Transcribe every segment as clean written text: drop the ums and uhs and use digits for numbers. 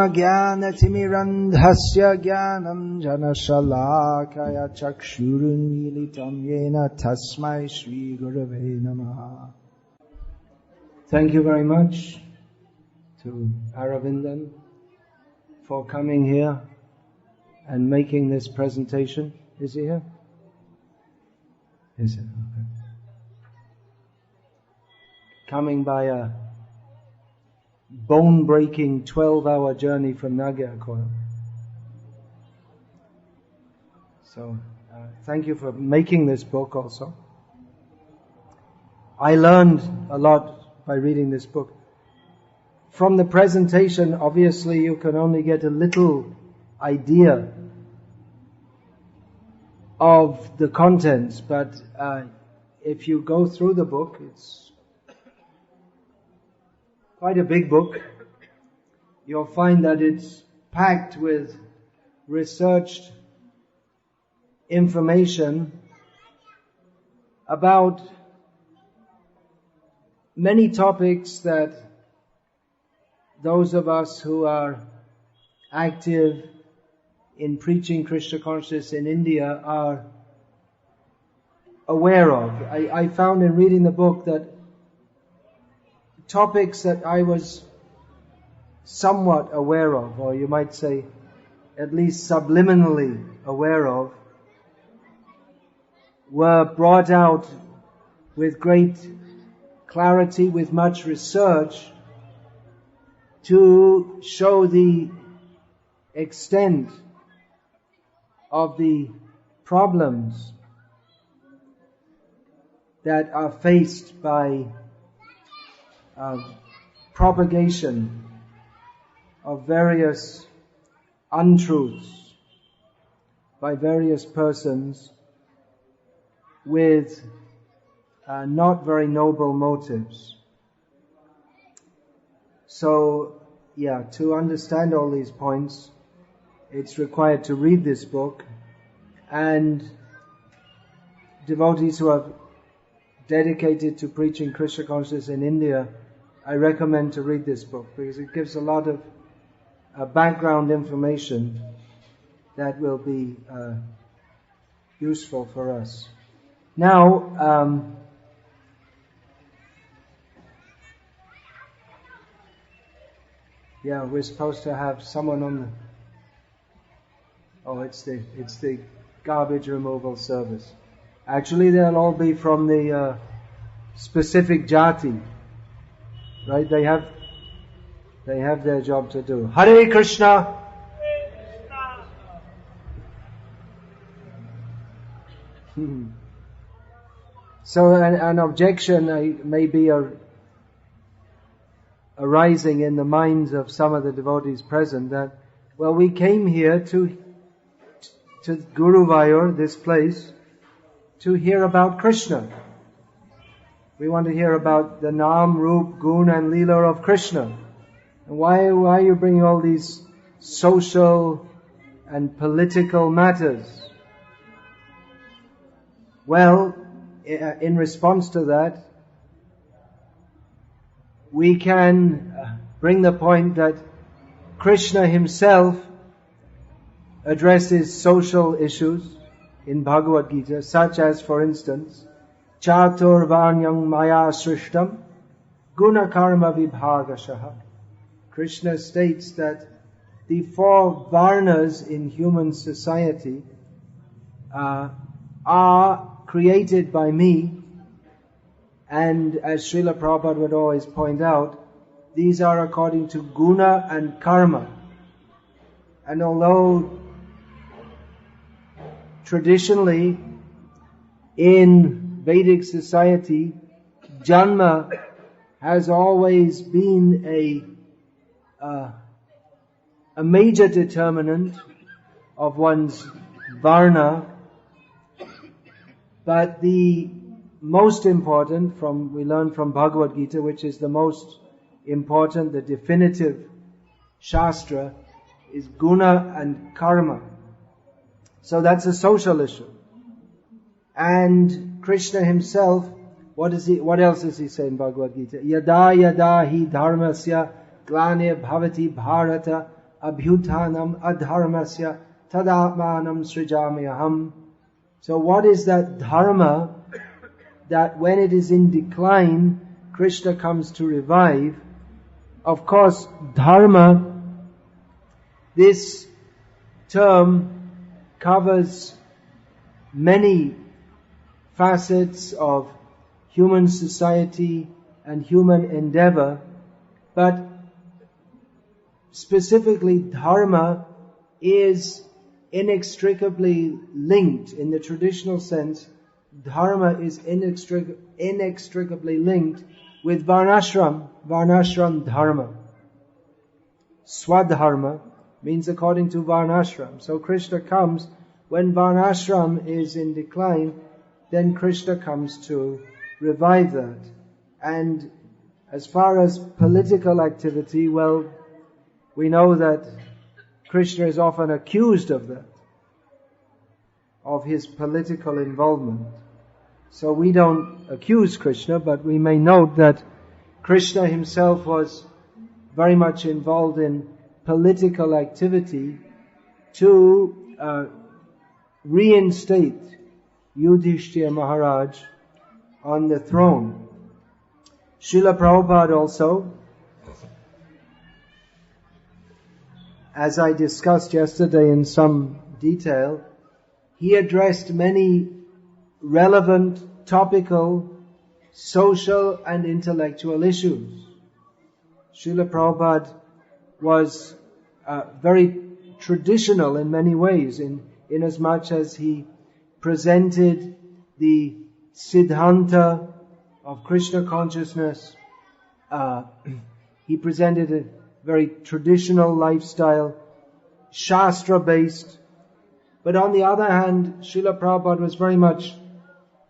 ज्ञानतिमिरन्धस्य ज्ञानञ्जनशलाकया चक्षुरुन्मीलितं येन तस्मै श्रीगुरवे नमः. Thank you very much to Aravindan for coming here and making this presentation. Is he here? Is it? Okay. Coming by a bone-breaking 12-hour journey from Nagarkoil. So, thank you for making this book also. I learned a lot by reading this book. From the presentation, obviously you can only get a little idea of the contents, but if you go through the book, it's quite a big book. You'll find that it's packed with researched information about many topics that those of us who are active in preaching Krishna consciousness in India are aware of. I found in reading the book that topics that I was somewhat aware of, or you might say at least subliminally aware of, were brought out with great clarity, with much research, to show the extent of the problems that are faced by propagation of various untruths by various persons with not very noble motives. So, to understand all these points, it's required to read this book, and devotees who are dedicated to preaching Krishna consciousness in India, I recommend to read this book because it gives a lot of background information that will be useful for us. Now, we're supposed to have someone on the... Oh, it's the garbage removal service. Actually, they'll all be from the specific jati, right? They have their job to do. Hare Krishna. So an objection may be arising in the minds of some of the devotees present that, well, we came here to Guruvayur, this place, to hear about Krishna. We want to hear about the Naam, Roop, Gun and Leela of Krishna. And why are you bringing all these social and political matters? Well, in response to that, we can bring the point that Krishna himself addresses social issues in Bhagavad Gita, such as, for instance, Chatur Varnyam Maya Srishtam Guna Karma Vibhagashaha. Krishna states that the 4 varnas in human society are created by me, and as Srila Prabhupada would always point out, these are according to guna and karma. And although traditionally in Vedic society, janma has always been a major determinant of one's varna, but the most important, we learn from Bhagavad Gita, which is the most important, the definitive shastra, is guna and karma. So that's a social issue. And Krishna himself, what else does he say in Bhagavad Gita? Yada yada hi dharmasya glane bhavati bharata abhyutanam adharmasya tadatmanam srijamyaham. So what is that dharma that when it is in decline, Krishna comes to revive? Of course, dharma, this term covers many facets of human society and human endeavor, but specifically dharma is inextricably linked in the traditional sense. Dharma is inextricably linked with varnashram dharma. Swadharma means according to varnashram. So Krishna comes when varnashram is in decline, then Krishna comes to revive that. And as far as political activity, well, we know that Krishna is often accused of that, of his political involvement. So we don't accuse Krishna, but we may note that Krishna himself was very much involved in political activity to reinstate Yudhishthira Maharaj on the throne. Srila Prabhupada also, as I discussed yesterday in some detail, he addressed many relevant, topical, social and intellectual issues. Srila Prabhupada was very traditional in many ways, in as much as he presented the Siddhanta of Krishna consciousness. He presented a very traditional lifestyle, Shastra-based. But on the other hand, Srila Prabhupada was very much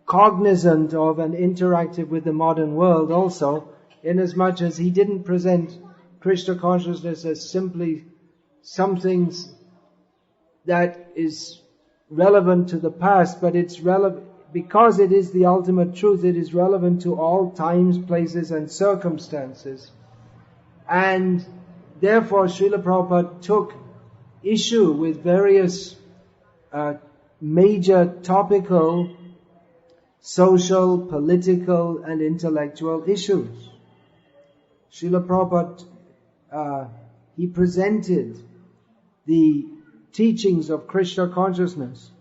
cognizant of and interactive with the modern world also, in as much as he didn't present Krishna consciousness as simply something that is relevant to the past, but it's relevant because it is the ultimate truth. It is relevant to all times, places and circumstances. And therefore Srila Prabhupada took issue with various major topical, social, political and intellectual issues. Srila Prabhupada, he presented the teachings of Krishna consciousness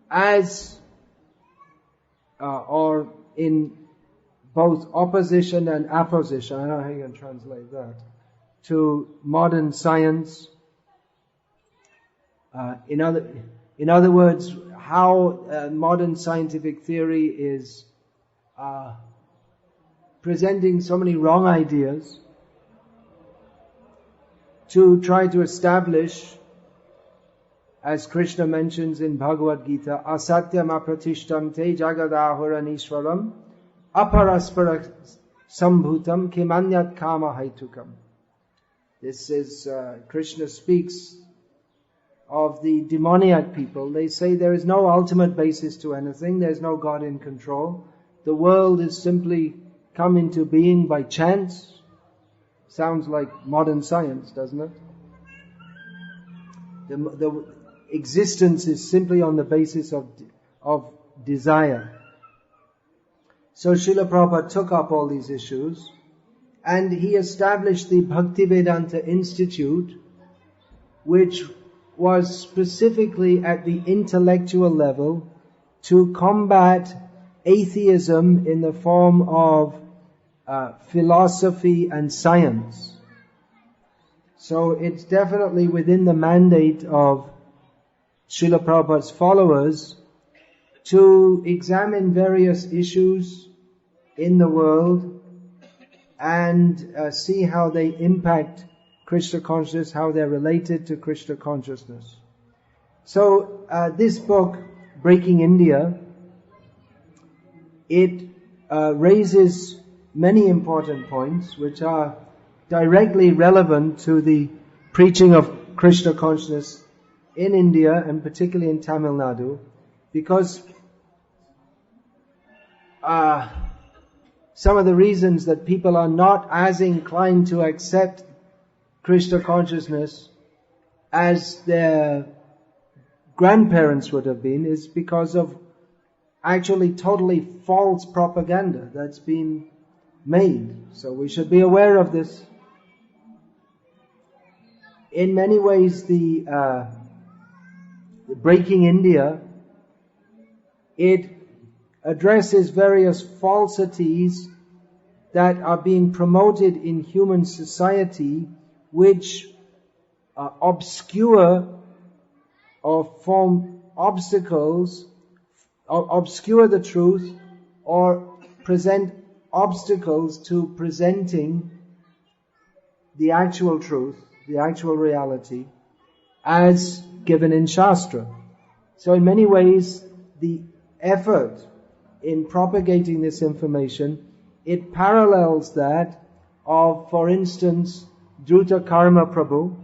as or in both opposition and apposition, I don't know how you can translate that, to modern science. In other words, how modern scientific theory is presenting so many wrong ideas to try to establish, as Krishna mentions in Bhagavad Gita, asatyam apratishtam te jagadahuranishwaram aparaspara sambhutam kimanyat kama haitukam. This is, Krishna speaks of the demoniac people. They say there is no ultimate basis to anything, there's no God in control. The world is simply come into being by chance. Sounds like modern science, doesn't it? The existence is simply on the basis of desire. So Srila Prabhupada took up all these issues and he established the Bhaktivedanta Institute, which was specifically at the intellectual level to combat atheism in the form of philosophy and science. So it's definitely within the mandate of Srila Prabhupada's followers to examine various issues in the world and see how they impact Krishna consciousness, how they're related to Krishna consciousness. So this book, Breaking India, it raises many important points which are directly relevant to the preaching of Krishna consciousness in India and particularly in Tamil Nadu, because some of the reasons that people are not as inclined to accept Krishna consciousness as their grandparents would have been is because of actually totally false propaganda that's been made. So we should be aware of this. In many ways, the Breaking India, it addresses various falsities that are being promoted in human society, which obscure or form obstacles, or obscure the truth, or present obstacles to presenting the actual truth, the actual reality, as given in Shastra. So in many ways, the effort in propagating this information, it parallels that of, for instance, Druta Karma Prabhu,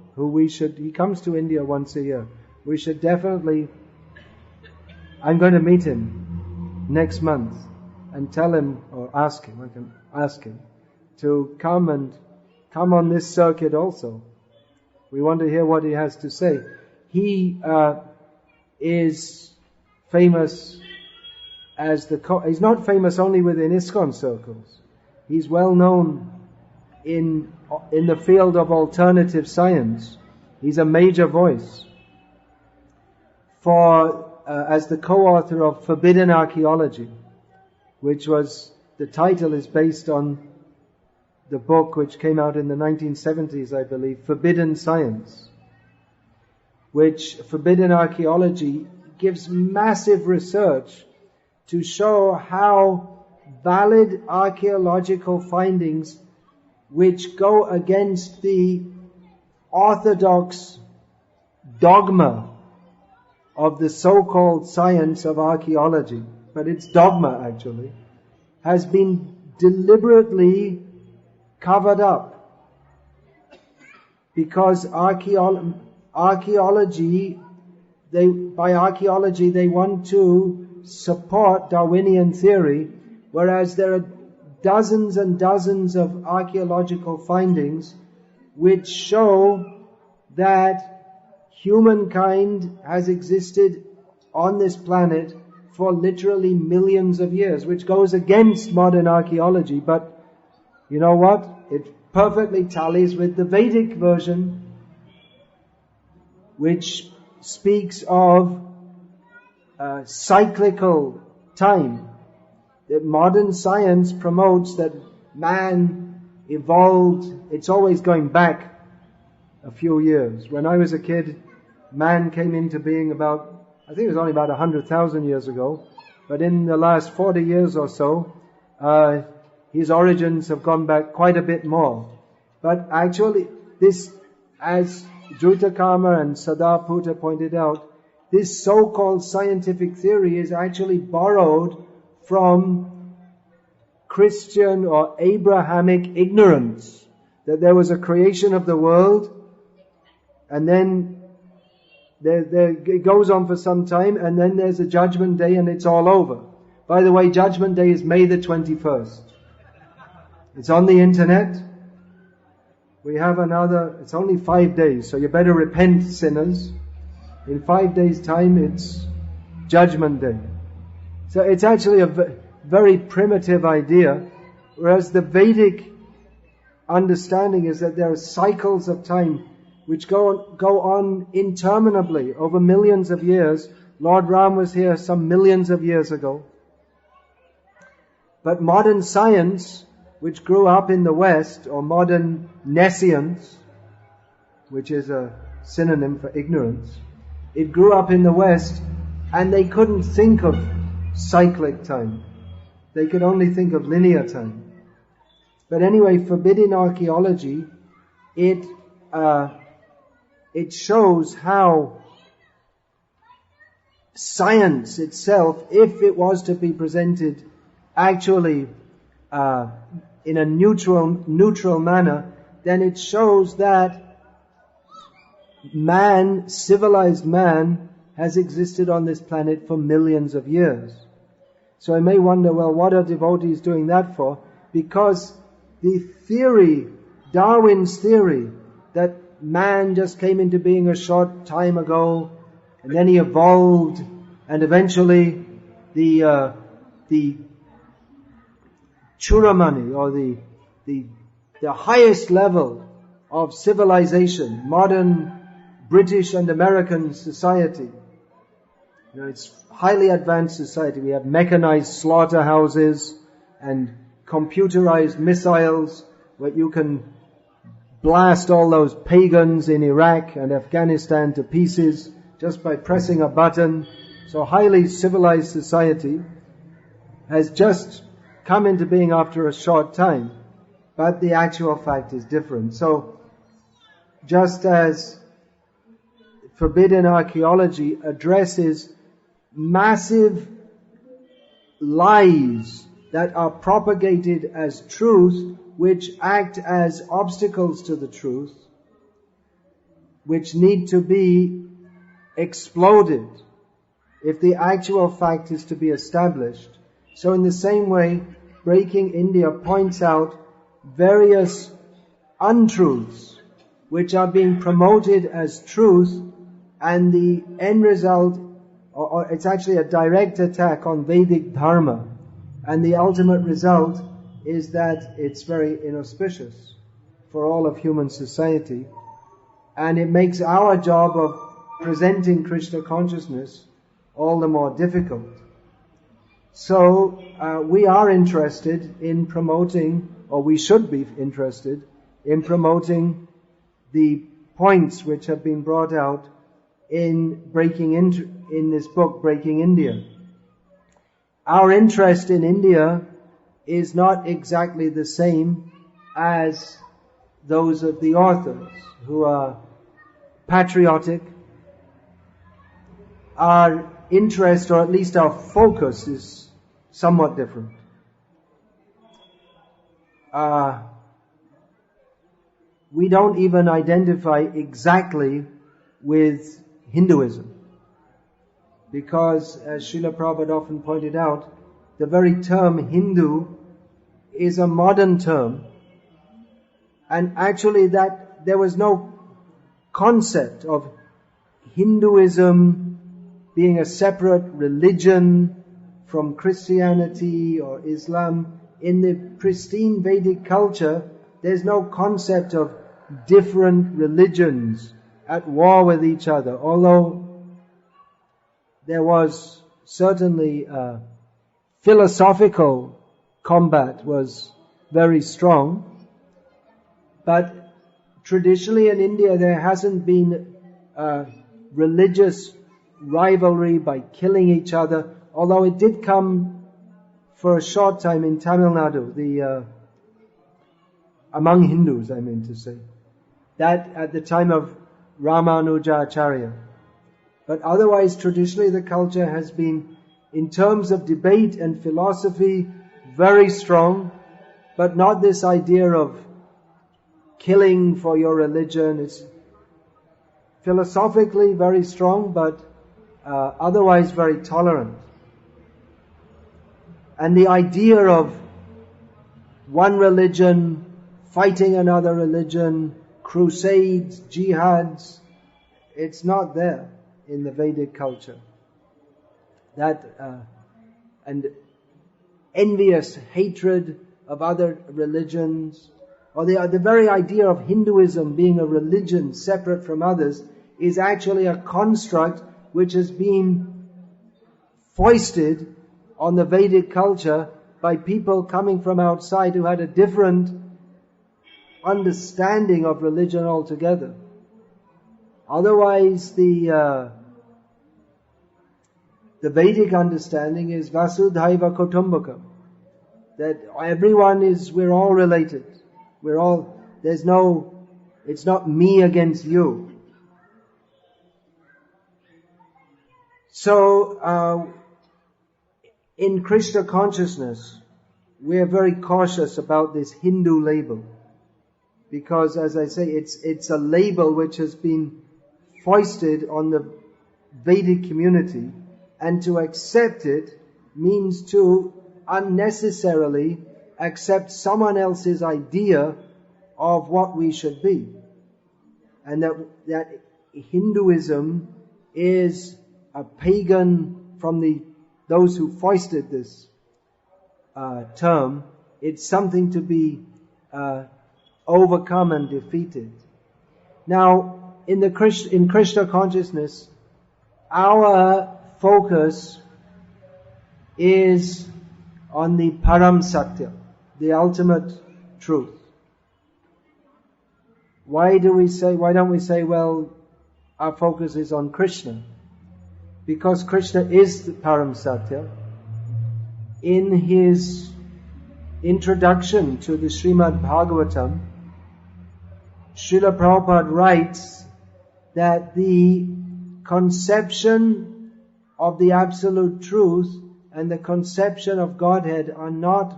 he comes to India once a year. We should definitely, I'm going to meet him next month and tell him, or ask him, I can ask him, to come on this circuit also. We want to hear what he has to say. He is famous as he's not famous only within ISKCON circles. He's well known in the field of alternative science. He's a major voice as the co-author of Forbidden Archaeology, which the title is based on the book which came out in the 1970s, I believe, Forbidden Science, which Forbidden Archaeology gives massive research to show how valid archaeological findings which go against the orthodox dogma of the so-called science of archaeology, but it's dogma actually, has been deliberately covered up. Because archaeology, they want to support Darwinian theory, whereas there are dozens and dozens of archaeological findings which show that humankind has existed on this planet for literally millions of years, which goes against modern archaeology. But you know what? It perfectly tallies with the Vedic version, which speaks of cyclical time. That modern science promotes that man evolved, it's always going back a few years. When I was a kid, man came into being I think it was only about 100,000 years ago, but in the last 40 years or so, his origins have gone back quite a bit more. But actually, this, as Drutakama and Sadaputa pointed out, this so-called scientific theory is actually borrowed from Christian or Abrahamic ignorance, that there was a creation of the world, and then it goes on for some time, and then there's a judgment day and it's all over. By the way, judgment day is May the 21st. It's on the internet. We have it's only 5 days, so you better repent, sinners. In 5 days' time, it's Judgment Day. So it's actually a very primitive idea, whereas the Vedic understanding is that there are cycles of time which go on interminably over millions of years. Lord Ram was here some millions of years ago. But modern science, which grew up in the West, or modern nescience, which is a synonym for ignorance, it grew up in the West, and they couldn't think of cyclic time. They could only think of linear time. But anyway, Forbidden Archaeology, it shows how science itself, if it was to be presented actually in a neutral manner, then it shows that civilized man, has existed on this planet for millions of years. So I may wonder, well, what are devotees doing that for? Because the theory, Darwin's theory, that man just came into being a short time ago, and then he evolved, and eventually the Churamani, or the highest level of civilization, modern British and American society. It's highly advanced society. We have mechanized slaughterhouses and computerized missiles where you can blast all those pagans in Iraq and Afghanistan to pieces just by pressing a button. So highly civilized society has just come into being after a short time, but the actual fact is different. So just as forbidden archaeology addresses massive lies that are propagated as truth, which act as obstacles to the truth, which need to be exploded if the actual fact is to be established. So in the same way, Breaking India points out various untruths which are being promoted as truth, and the end result, or it's actually a direct attack on Vedic Dharma, and the ultimate result is that it's very inauspicious for all of human society, and it makes our job of presenting Krishna consciousness all the more difficult. So we are interested in promoting, or we should be interested in promoting the points which have been brought out in this book, Breaking India. Our interest in India is not exactly the same as those of the authors, who are patriotic. Our interest, or at least our focus, is somewhat different. We don't even identify exactly with Hinduism, because, as Srila Prabhupada often pointed out, the very term Hindu is a modern term, and actually that there was no concept of Hinduism being a separate religion from Christianity or Islam. In the pristine Vedic culture, there's no concept of different religions at war with each other, although there was certainly philosophical combat was very strong. But traditionally in India there hasn't been religious rivalry by killing each other, although it did come for a short time in Tamil Nadu, among Hindus, I mean to say, that at the time of Ramanujacharya. But otherwise, traditionally the culture has been, in terms of debate and philosophy, very strong, but not this idea of killing for your religion. It's philosophically very strong, but otherwise very tolerant. And the idea of one religion fighting another religion, crusades, jihads, it's not there in the Vedic culture. That and envious hatred of other religions, or the very idea of Hinduism being a religion separate from others, is actually a construct which has been foisted on the Vedic culture by people coming from outside who had a different understanding of religion altogether. Otherwise, the Vedic understanding is Vasudhaiva Kutumbakam, that we're all related. It's not me against you. So, in Krishna consciousness, we are very cautious about this Hindu label, because, as I say, it's a label which has been foisted on the Vedic community, and to accept it means to unnecessarily accept someone else's idea of what we should be. and that Hinduism is a pagan from those who foisted this term. It's something to be overcome and defeated. Now, in Krishna consciousness, our focus is on the Param Satya, the ultimate truth. Why don't we say, well, our focus is on Krishna? Because Krishna is the Param Satya. In his introduction to the Srimad Bhagavatam, Srila Prabhupada writes that the conception of the absolute truth and the conception of Godhead are not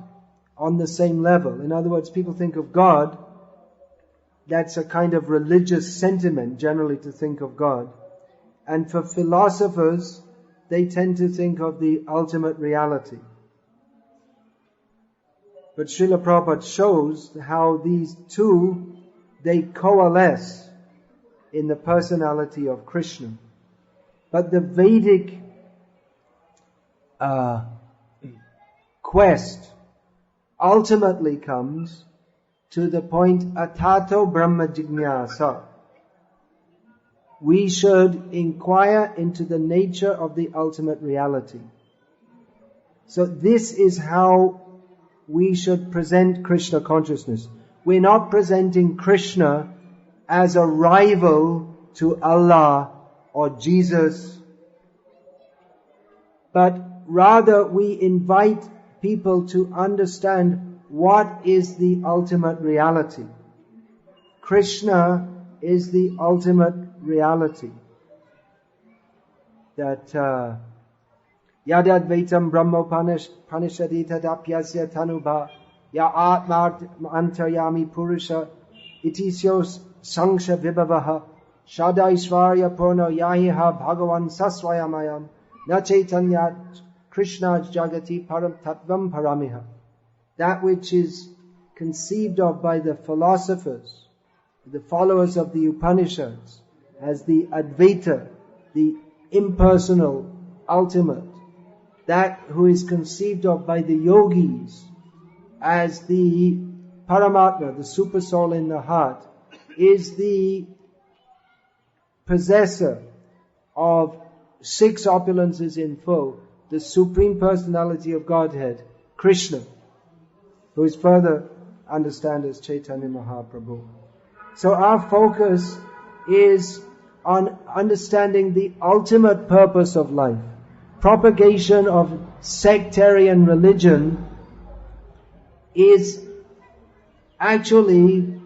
on the same level. In other words, people think of God, that's a kind of religious sentiment generally to think of God. And for philosophers, they tend to think of the ultimate reality. But Srila Prabhupada shows how these two, they coalesce in the personality of Krishna. But the Vedic quest ultimately comes to the point atato brahma jignasa. We should inquire into the nature of the ultimate reality. So this is how we should present Krishna consciousness. We're not presenting Krishna as a rival to Allah or Jesus, but rather we invite people to understand what is the ultimate reality. Krishna is the ultimate reality. That Yadadvaitam Brahmopanishadi Tadapyasya Tanubha Ya Atma Antaryami Purusha Itisyo Sangsha Vibhavaha Shadaishvarya Purno Yahiha Bhagavan Saswayamayam Na Chaitanya Krishna Jagati Param Tattvam Paramiha. That which is conceived of by the philosophers, the followers of the Upanishads, as the Advaita, the impersonal ultimate. That who is conceived of by the yogis as the Paramatma, the super soul in the heart, is the possessor of 6 opulences in full, the Supreme Personality of Godhead, Krishna, who is further understood as Chaitanya Mahaprabhu. So our focus is on understanding the ultimate purpose of life. Propagation of sectarian religion is actually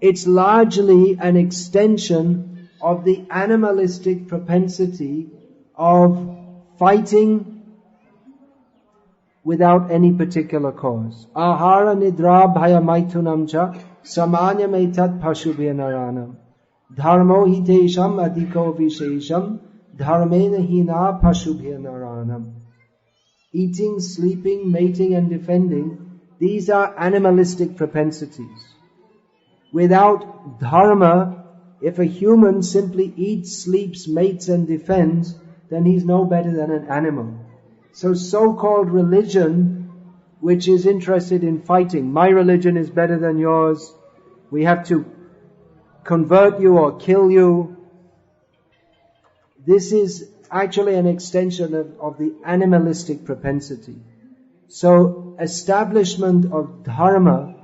it's largely an extension of the animalistic propensity of fighting without any particular cause. Ahara nidra bhaya maitunam cha samanya metat pashubhya naranam dharmo hitesham adhiko vishesham dharmena hina pashubhya naranam. Eating, sleeping, mating and defending, these are animalistic propensities. Without dharma, if a human simply eats, sleeps, mates and defends, then he's no better than an animal. So-called religion, which is interested in fighting, my religion is better than yours, we have to convert you or kill you. This is actually an extension of the animalistic propensity. So establishment of dharma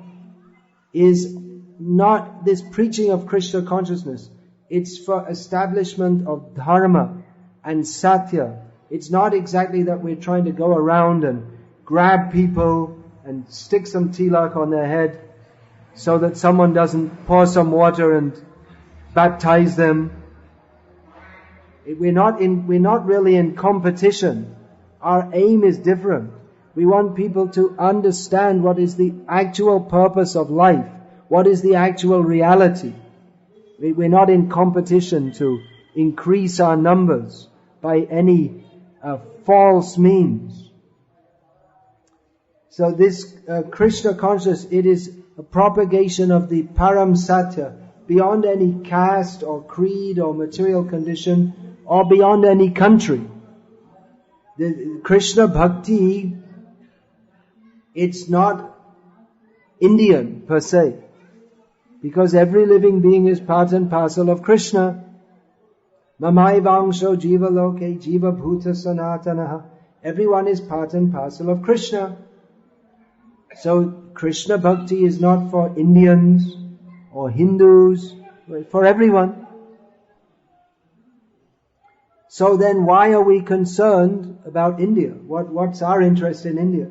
is not this preaching of Krishna consciousness. It's for establishment of dharma and satya. It's not exactly that we're trying to go around and grab people and stick some tilak on their head so that someone doesn't pour some water and baptize them. We're not really in competition. Our aim is different. We want people to understand what is the actual purpose of life. What is the actual reality? We're not in competition to increase our numbers by any false means. So this Krishna consciousness, it is a propagation of the Param Satya beyond any caste or creed or material condition or beyond any country. The Krishna Bhakti, it's not Indian per se, because every living being is part and parcel of Krishna. Mamaivangsho jiva loke jiva bhuta sanatanaha. Everyone is part and parcel of Krishna. So Krishna Bhakti is not for Indians or Hindus, but for everyone. So then why are we concerned about India? What's our interest in India?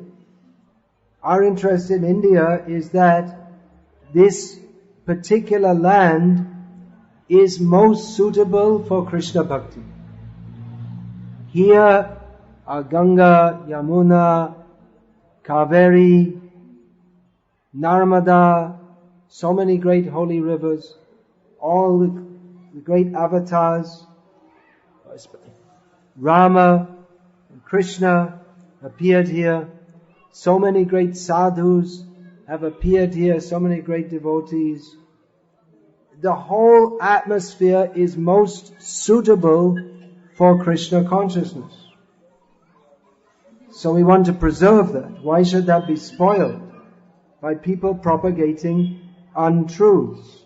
Our interest in India is that this particular land is most suitable for Krishna Bhakti. Here are Ganga, Yamuna, Kaveri, Narmada, so many great holy rivers, all the great avatars, Rama and Krishna appeared here, so many great sadhus have appeared here, so many great devotees. The whole atmosphere is most suitable for Krishna consciousness. So we want to preserve that. Why should that be spoiled by people propagating untruths?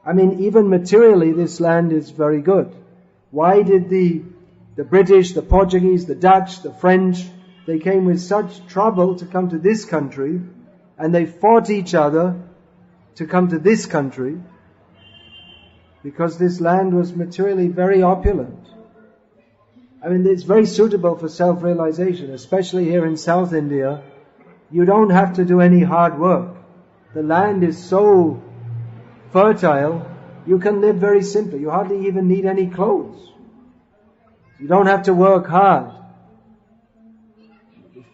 I mean, even materially this land is very good. Why did the British, the Portuguese, the Dutch, the French, they came with such trouble to come to this country, and they fought each other to come to this country, because this land was materially very opulent. I mean, it's very suitable for self-realization, especially here in South India. You don't have to do any hard work. The land is so fertile, you can live very simply. You hardly even need any clothes. You don't have to work hard.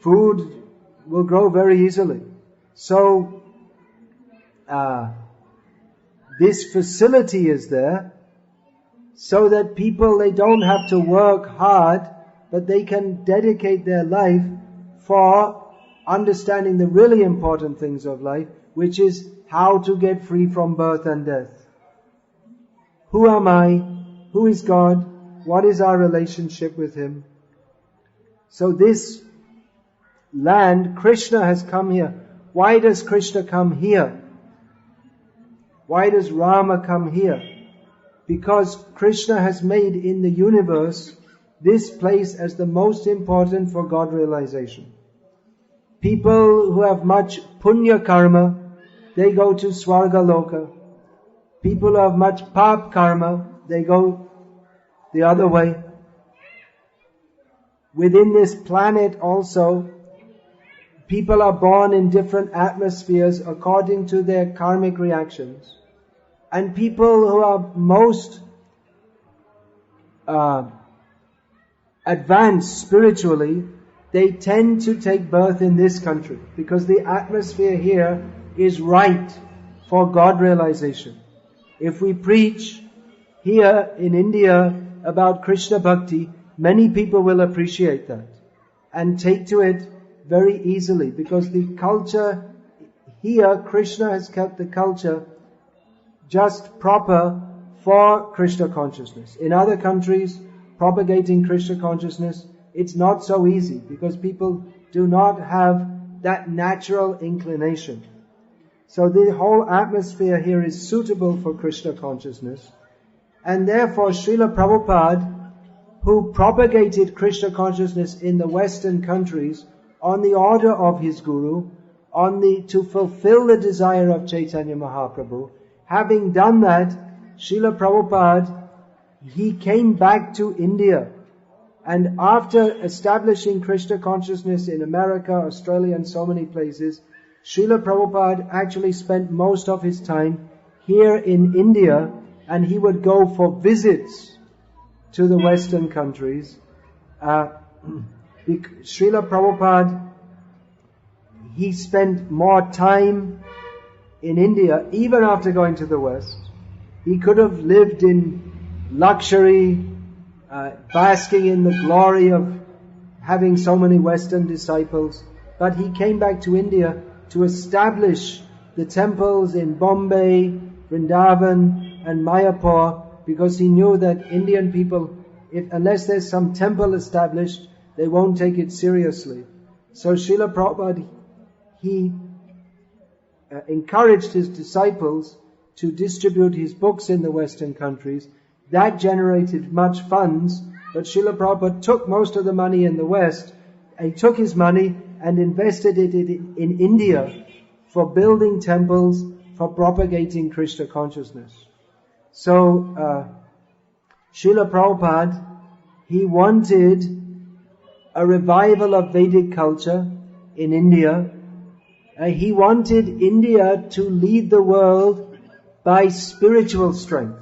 Food will grow very easily. So, this facility is there so that people, they don't have to work hard, but they can dedicate their life for understanding the really important things of life, which is how to get free from birth and death. Who am I? Who is God? What is our relationship with Him? So this land, Krishna has come here. Why does Krishna come here? Why does Rama come here? Because Krishna has made in the universe this place as the most important for God realization. People who have much punya karma, they go to Swarga Loka. People who have much pap karma, they go the other way. Within this planet also, people are born in different atmospheres according to their karmic reactions. And people who are most advanced spiritually, they tend to take birth in this country because the atmosphere here is right for God realization. If we preach here in India about Krishna Bhakti, many people will appreciate that and take to it very easily, because the culture here, Krishna has kept the culture just proper for Krishna consciousness. In other countries, propagating Krishna consciousness, it's not so easy because people do not have that natural inclination. So the whole atmosphere here is suitable for Krishna consciousness. And therefore Srila Prabhupada, who propagated Krishna consciousness in the Western countries on the order of his Guru, to fulfill the desire of Chaitanya Mahaprabhu, having done that, Srila Prabhupada, he came back to India. And after establishing Krishna consciousness in America, Australia and so many places, Srila Prabhupada actually spent most of his time here in India, and he would go for visits to the Western countries. Srila Prabhupada, he spent more time in India, even after going to the West. He could have lived in luxury, basking in the glory of having so many Western disciples. But he came back to India to establish the temples in Bombay, Vrindavan and Mayapur, because he knew that Indian people, unless there's some temple established, they won't take it seriously. So Srila Prabhupada, he encouraged his disciples to distribute his books in the Western countries. That generated much funds, but Srila Prabhupada took most of the money in the West, and he took his money and invested it in India for building temples, for propagating Krishna consciousness. So, Srila Prabhupada, he wanted a revival of Vedic culture in India. He wanted India to lead the world by spiritual strength.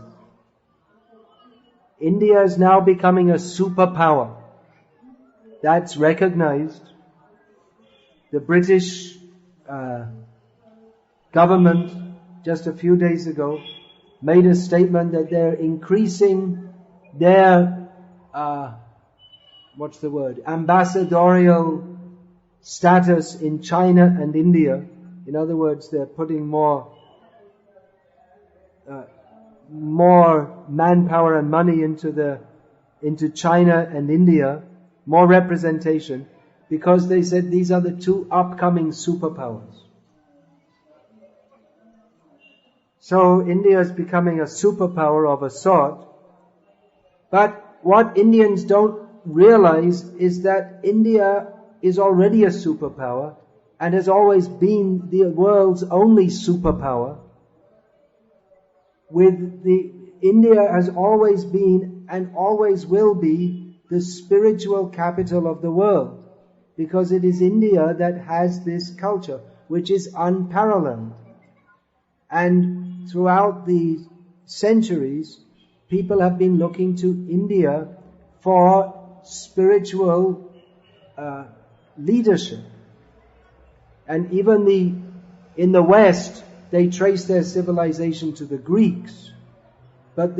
India is now becoming a superpower. That's recognized. The British government just a few days ago made a statement that they're increasing their ambassadorial status in China and India. In other words, they're putting more manpower and money into China and India, more representation, because they said these are the two upcoming superpowers. So India is becoming a superpower of a sort. But what Indians don't realize is that India is already a superpower and has always been the world's only superpower. India has always been and always will be the spiritual capital of the world, because it is India that has this culture which is unparalleled. And throughout the centuries, people have been looking to India for spiritual leadership. And even in the West, they trace their civilization to the Greeks. But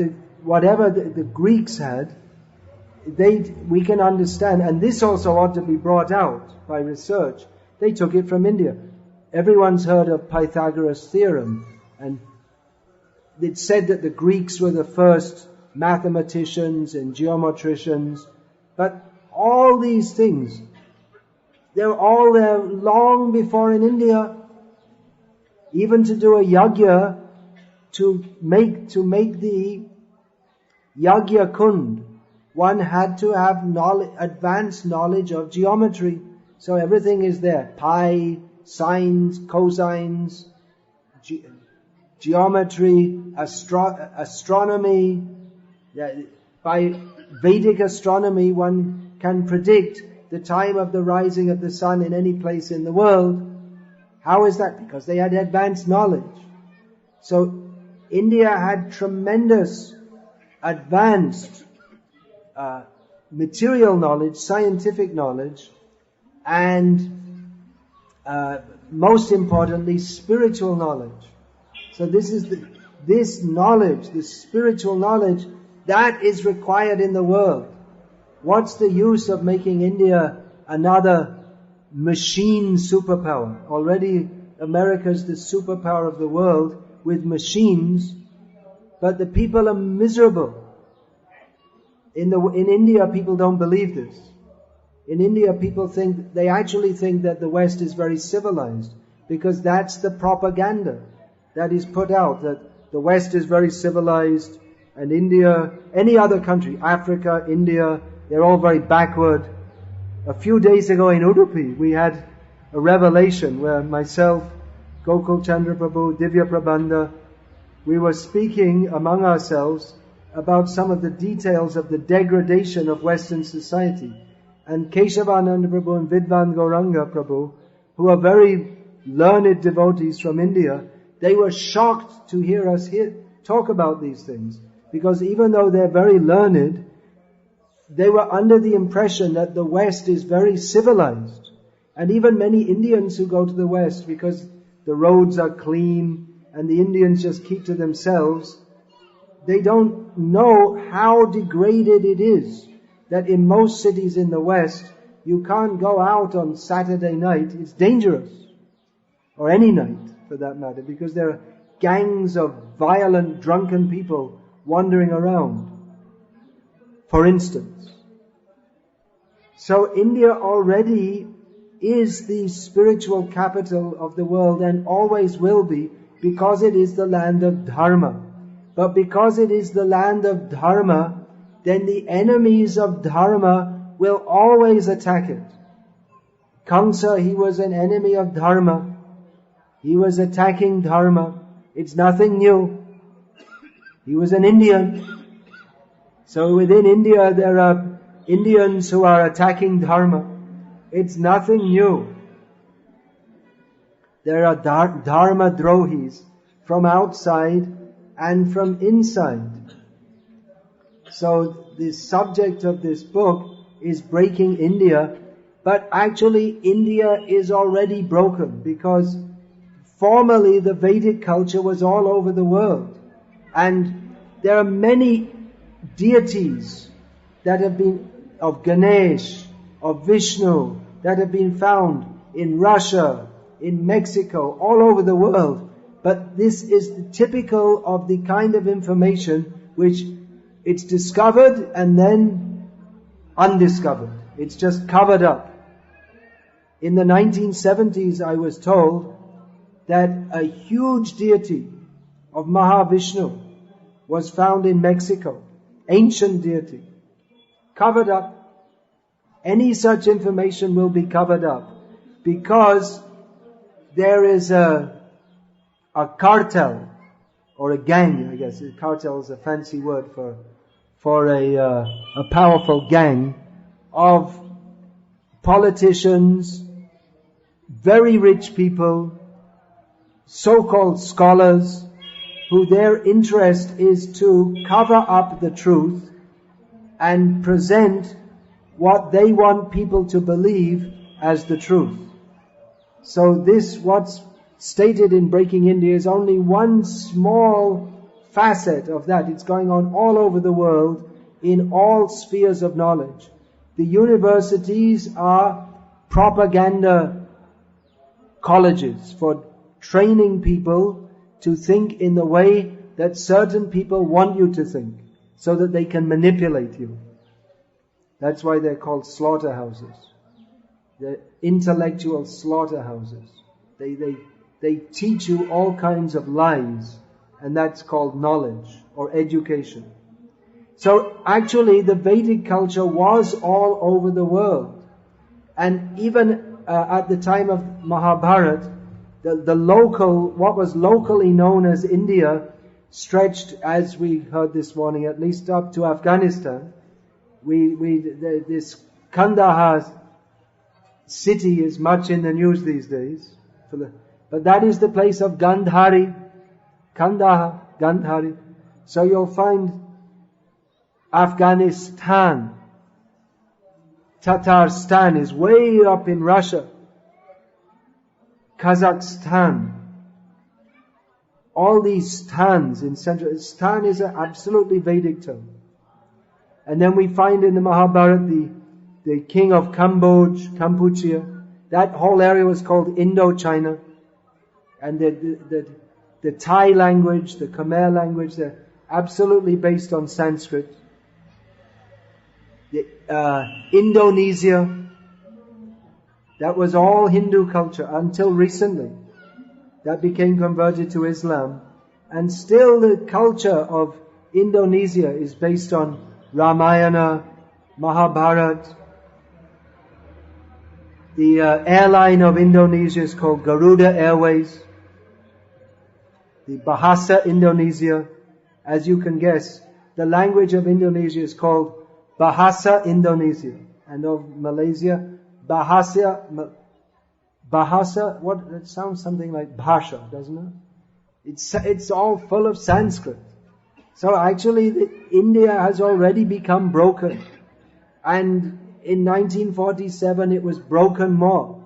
whatever the Greeks had, we can understand, and this also ought to be brought out by research. They took it from India. Everyone's heard of Pythagoras' theorem, and it's said that the Greeks were the first mathematicians and geometricians, but all these things, they're all there long before in India. Even to do a yajna, to make the yajna kund, one had to have advanced knowledge of geometry. So everything is there. Pi, sines, cosines, geometry, astronomy. By Vedic astronomy, one can predict the time of the rising of the sun in any place in the world. How is that? Because they had advanced knowledge. So India had tremendous advanced material knowledge, scientific knowledge, and most importantly, spiritual knowledge. So this knowledge, this spiritual knowledge, that is required in the world. What's the use of making India another machine superpower? Already America's the superpower of the world with machines, but the people are miserable. In India, people don't believe this. In India, they actually think that the West is very civilized, because that's the propaganda that is put out, that the West is very civilized, and India, any other country, Africa, India, they're all very backward. A few days ago in Udupi, we had a revelation where myself, Gokul Chandra Prabhu, Divya Prabandha, we were speaking among ourselves about some of the details of the degradation of Western society. And Keshavananda Prabhu and Vidvan Gauranga Prabhu, who are very learned devotees from India, they were shocked to hear us talk about these things. Because even though they're very learned, they were under the impression that the West is very civilized. And even many Indians who go to the West, because the roads are clean and the Indians just keep to themselves, they don't know how degraded it is. That in most cities in the West, you can't go out on Saturday night. It's dangerous. Or any night. for that matter, because there are gangs of violent, drunken people wandering around, for instance. So India already is the spiritual capital of the world and always will be, because it is the land of Dharma. But because it is the land of Dharma, then the enemies of Dharma will always attack it. Kamsa, he was an enemy of Dharma. He was attacking Dharma. It's nothing new. He was an Indian. So within India there are Indians who are attacking Dharma. It's nothing new. There are Dharma Drohis from outside and from inside. So the subject of this book is breaking India, but actually India is already broken, because formerly the Vedic culture was all over the world, and there are many deities that have been, of Ganesh, of Vishnu, that have been found in Russia, in Mexico, all over the world. But this is typical of the kind of information which it's discovered and then undiscovered. It's just covered up. In the 1970s, I was told that a huge deity of Mahavishnu was found in Mexico. Ancient deity. Covered up. Any such information will be covered up, because there is a cartel, or a gang, I guess. Cartel is a fancy word for a powerful gang of politicians, very rich people, so-called scholars, who their interest is to cover up the truth and present what they want people to believe as the truth. So this, what's stated in Breaking India, is only one small facet of that. It's going on all over the world, in all spheres of knowledge. The universities are propaganda colleges for training people to think in the way that certain people want you to think, so that they can manipulate you. That's why they're called slaughterhouses. They're intellectual slaughterhouses. They teach you all kinds of lies, and that's called knowledge or education. So actually the Vedic culture was all over the world. And even at the time of Mahabharata, the local, what was locally known as India, stretched, as we heard this morning, at least up to Afghanistan. This Kandahar city is much in the news these days. But that is the place of Gandhari. Kandahar, Gandhari. So you'll find Afghanistan. Tatarstan is way up in Russia. Kazakhstan. All these stans in central... Stan is an absolutely Vedic term. And then we find in the Mahabharata the king of Kampuchea. That whole area was called Indochina. And the Thai language, the Khmer language, they're absolutely based on Sanskrit. Indonesia, that was all Hindu culture until recently. That became converted to Islam. And still the culture of Indonesia is based on Ramayana, Mahabharata. The airline of Indonesia is called Garuda Airways. The Bahasa Indonesia, as you can guess, the language of Indonesia is called Bahasa Indonesia. And of Malaysia, Bahasa, what, it sounds something like Bhasha, doesn't it? It's all full of Sanskrit. So actually India has already become broken. And in 1947 it was broken more.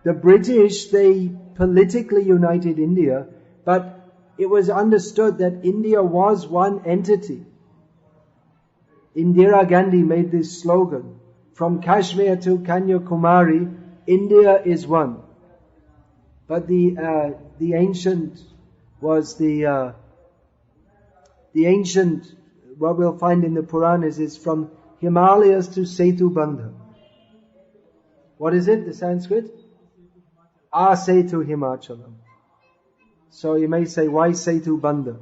The British, they politically united India, but it was understood that India was one entity. Indira Gandhi made this slogan, from Kashmir to Kanyakumari, India is one. But the ancient was the ancient, what we'll find in the Puranas is from Himalayas to Setu Bandha. What is it, the Sanskrit? Setu Himachalam. So you may say, why Setu Bandha?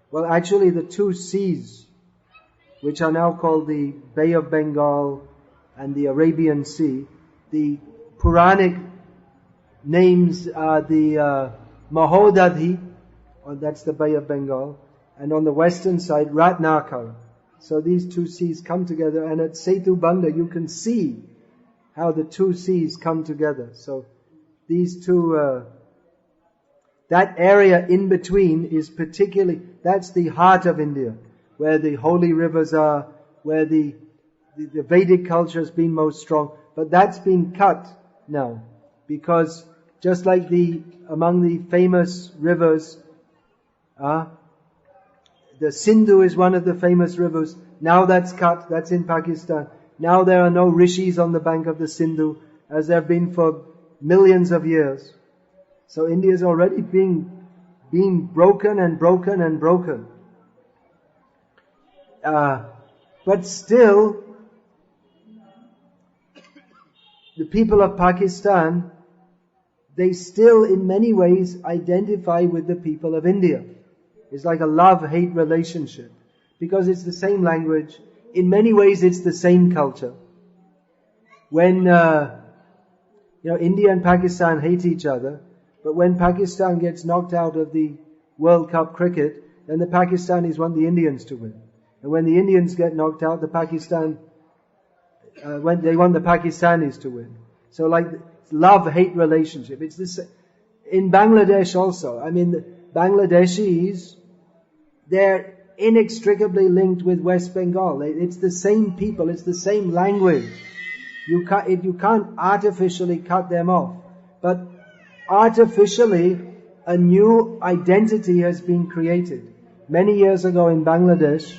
Well, actually the two seas, which are now called the Bay of Bengal and the Arabian Sea, the Puranic names are the Mahodadhi, or that's the Bay of Bengal, and on the western side, Ratnakara. So these two seas come together, and at Setu Bandha you can see how the two seas come together. So these two, that area in between is particularly, that's the heart of India, where the holy rivers are, where the Vedic culture has been most strong. But that's been cut now, because just like among the famous rivers, the Sindhu is one of the famous rivers. Now that's cut. That's in Pakistan. Now there are no rishis on the bank of the Sindhu, as there have been for millions of years. So India is already being broken and broken and broken. But still, the people of Pakistan, they still in many ways identify with the people of India. It's like a love-hate relationship, because it's the same language. In many ways it's the same culture. When India and Pakistan hate each other, but when Pakistan gets knocked out of the World Cup cricket, then the Pakistanis want the Indians to win. And when the Indians get knocked out, when they want the Pakistanis to win. So like love-hate relationship. It's this in Bangladesh also. I mean, the Bangladeshis, they're inextricably linked with West Bengal. It's the same people, it's the same language. You can't artificially cut them off. But artificially, a new identity has been created. Many years ago in Bangladesh,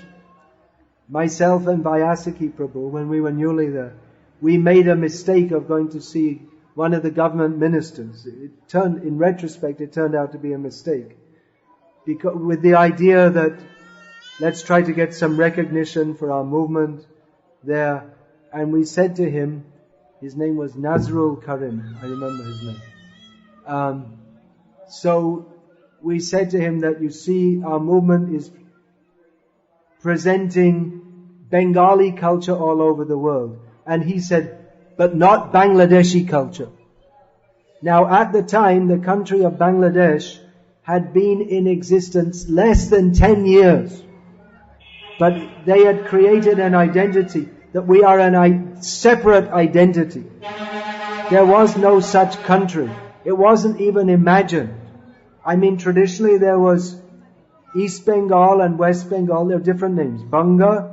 myself and Vyasaki Prabhu, when we were newly there, we made a mistake of going to see one of the government ministers. In retrospect, it turned out to be a mistake. Because, with the idea that let's try to get some recognition for our movement there. And we said to him, his name was Nazrul Karim, I remember his name. So we said to him that, you see, our movement is presenting Bengali culture all over the world. And he said, but not Bangladeshi culture. Now at the time, the country of Bangladesh had been in existence less than 10 years. But they had created an identity that we are a separate identity. There was no such country. It wasn't even imagined. I mean, traditionally there was East Bengal and West Bengal. There are different names. Banga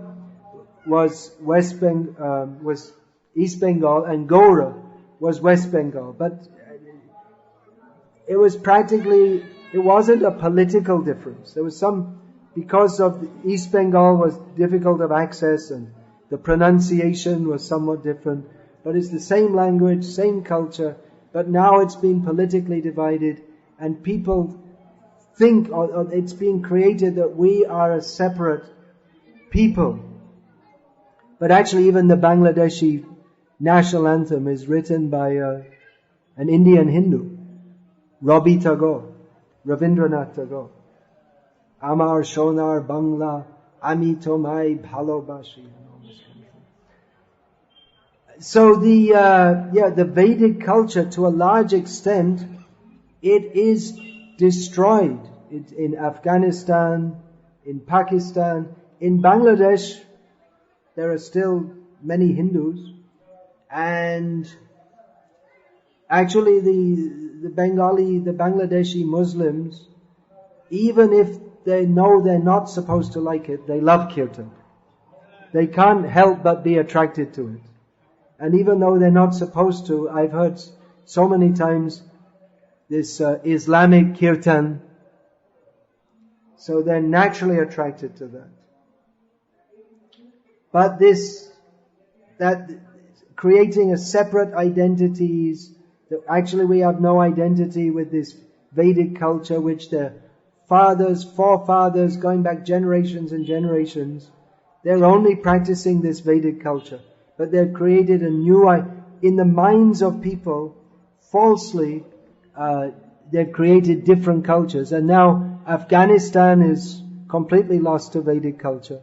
was was East Bengal, and Gaura was West Bengal. But it was it wasn't a political difference. There was because of East Bengal was difficult of access and the pronunciation was somewhat different. But it's the same language, same culture, but now it's been politically divided, and people think, or it's being created that we are a separate people. But actually even the Bangladeshi national anthem is written by an Indian Hindu, Rabindranath Tagore. Amar Shonar Bangla, Ami Tomai Bhalobashi. So the Vedic culture, to a large extent, it is destroyed. In Afghanistan, in Pakistan, in Bangladesh, there are still many Hindus, and actually the Bangladeshi Muslims, even if they know they're not supposed to like it, they love kirtan. They can't help but be attracted to it. And even though they're not supposed to, I've heard so many times this Islamic kirtan, so they're naturally attracted to that. But that creating a separate identities, that actually we have no identity with this Vedic culture which their fathers, forefathers, going back generations and generations, they're only practicing this Vedic culture. But they've created a new, in the minds of people, falsely, they've created different cultures. And now Afghanistan is completely lost to Vedic culture.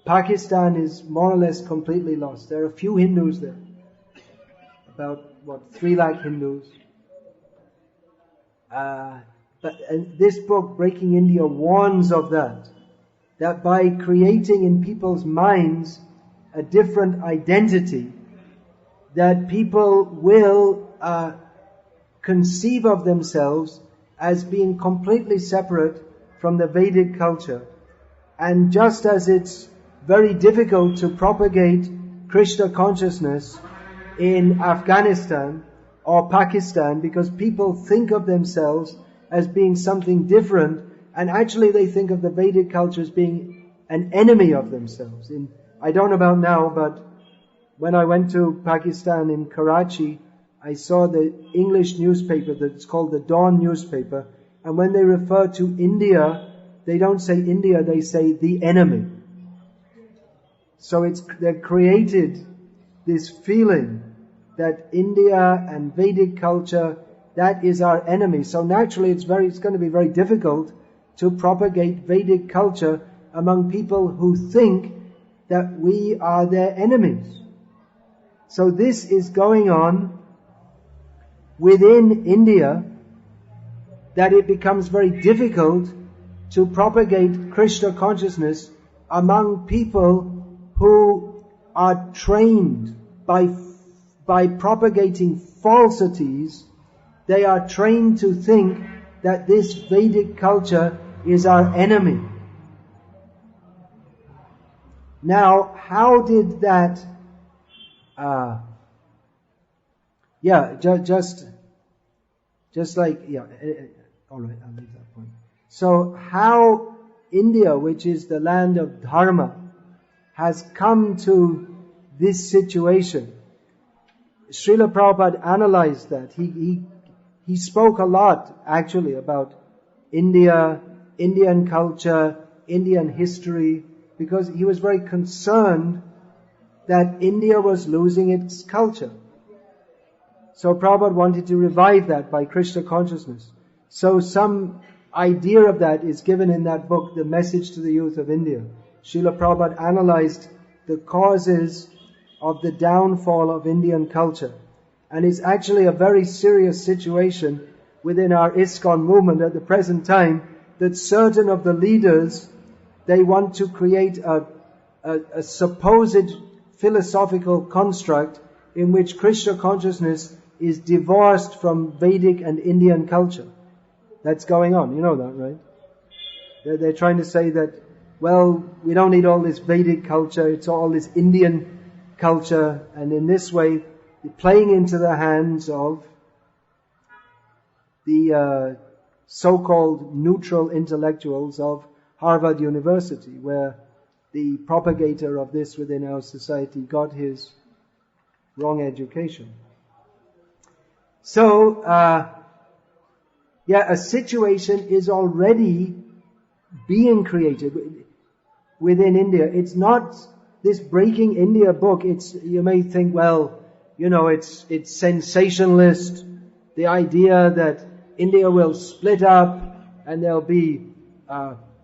Pakistan is more or less completely lost. There are a few Hindus there. About, 3 lakh Hindus. And this book, Breaking India, warns of that. That by creating in people's minds a different identity, that people will conceive of themselves as being completely separate from the Vedic culture. And just as it's very difficult to propagate Krishna consciousness in Afghanistan or Pakistan, because people think of themselves as being something different, and actually they think of the Vedic culture as being an enemy of themselves. I don't know about now, but when I went to Pakistan in Karachi, I saw the English newspaper that's called the Dawn newspaper, and when they refer to India, they don't say India, they say the enemy. So they've created this feeling that India and Vedic culture, that is our enemy. So naturally it's going to be very difficult to propagate Vedic culture among people who think that we are their enemies. So this is going on within India, that it becomes very difficult to propagate Krishna consciousness among people who are trained by propagating falsities. They are trained to think that this Vedic culture is our enemy. Now, how did that, all right, I'll leave that point. So how India, which is the land of Dharma, has come to this situation. Srila Prabhupada analyzed that. He spoke a lot actually about India, Indian culture, Indian history, because he was very concerned that India was losing its culture. So Prabhupada wanted to revive that by Krishna consciousness. So some idea of that is given in that book, The Message to the Youth of India. Srila Prabhupada analyzed the causes of the downfall of Indian culture. And it's actually a very serious situation within our ISKCON movement at the present time, that certain of the leaders, they want to create a supposed philosophical construct in which Krishna consciousness is divorced from Vedic and Indian culture. That's going on. You know that, right? They're trying to say that, well, we don't need all this Vedic culture, it's all this Indian culture, and in this way, playing into the hands of the so-called neutral intellectuals of Harvard University, where the propagator of this within our society got his wrong education. So, a situation is already being created within India. It's not this Breaking India book. You may think, well, it's sensationalist. The idea that India will split up and there'll be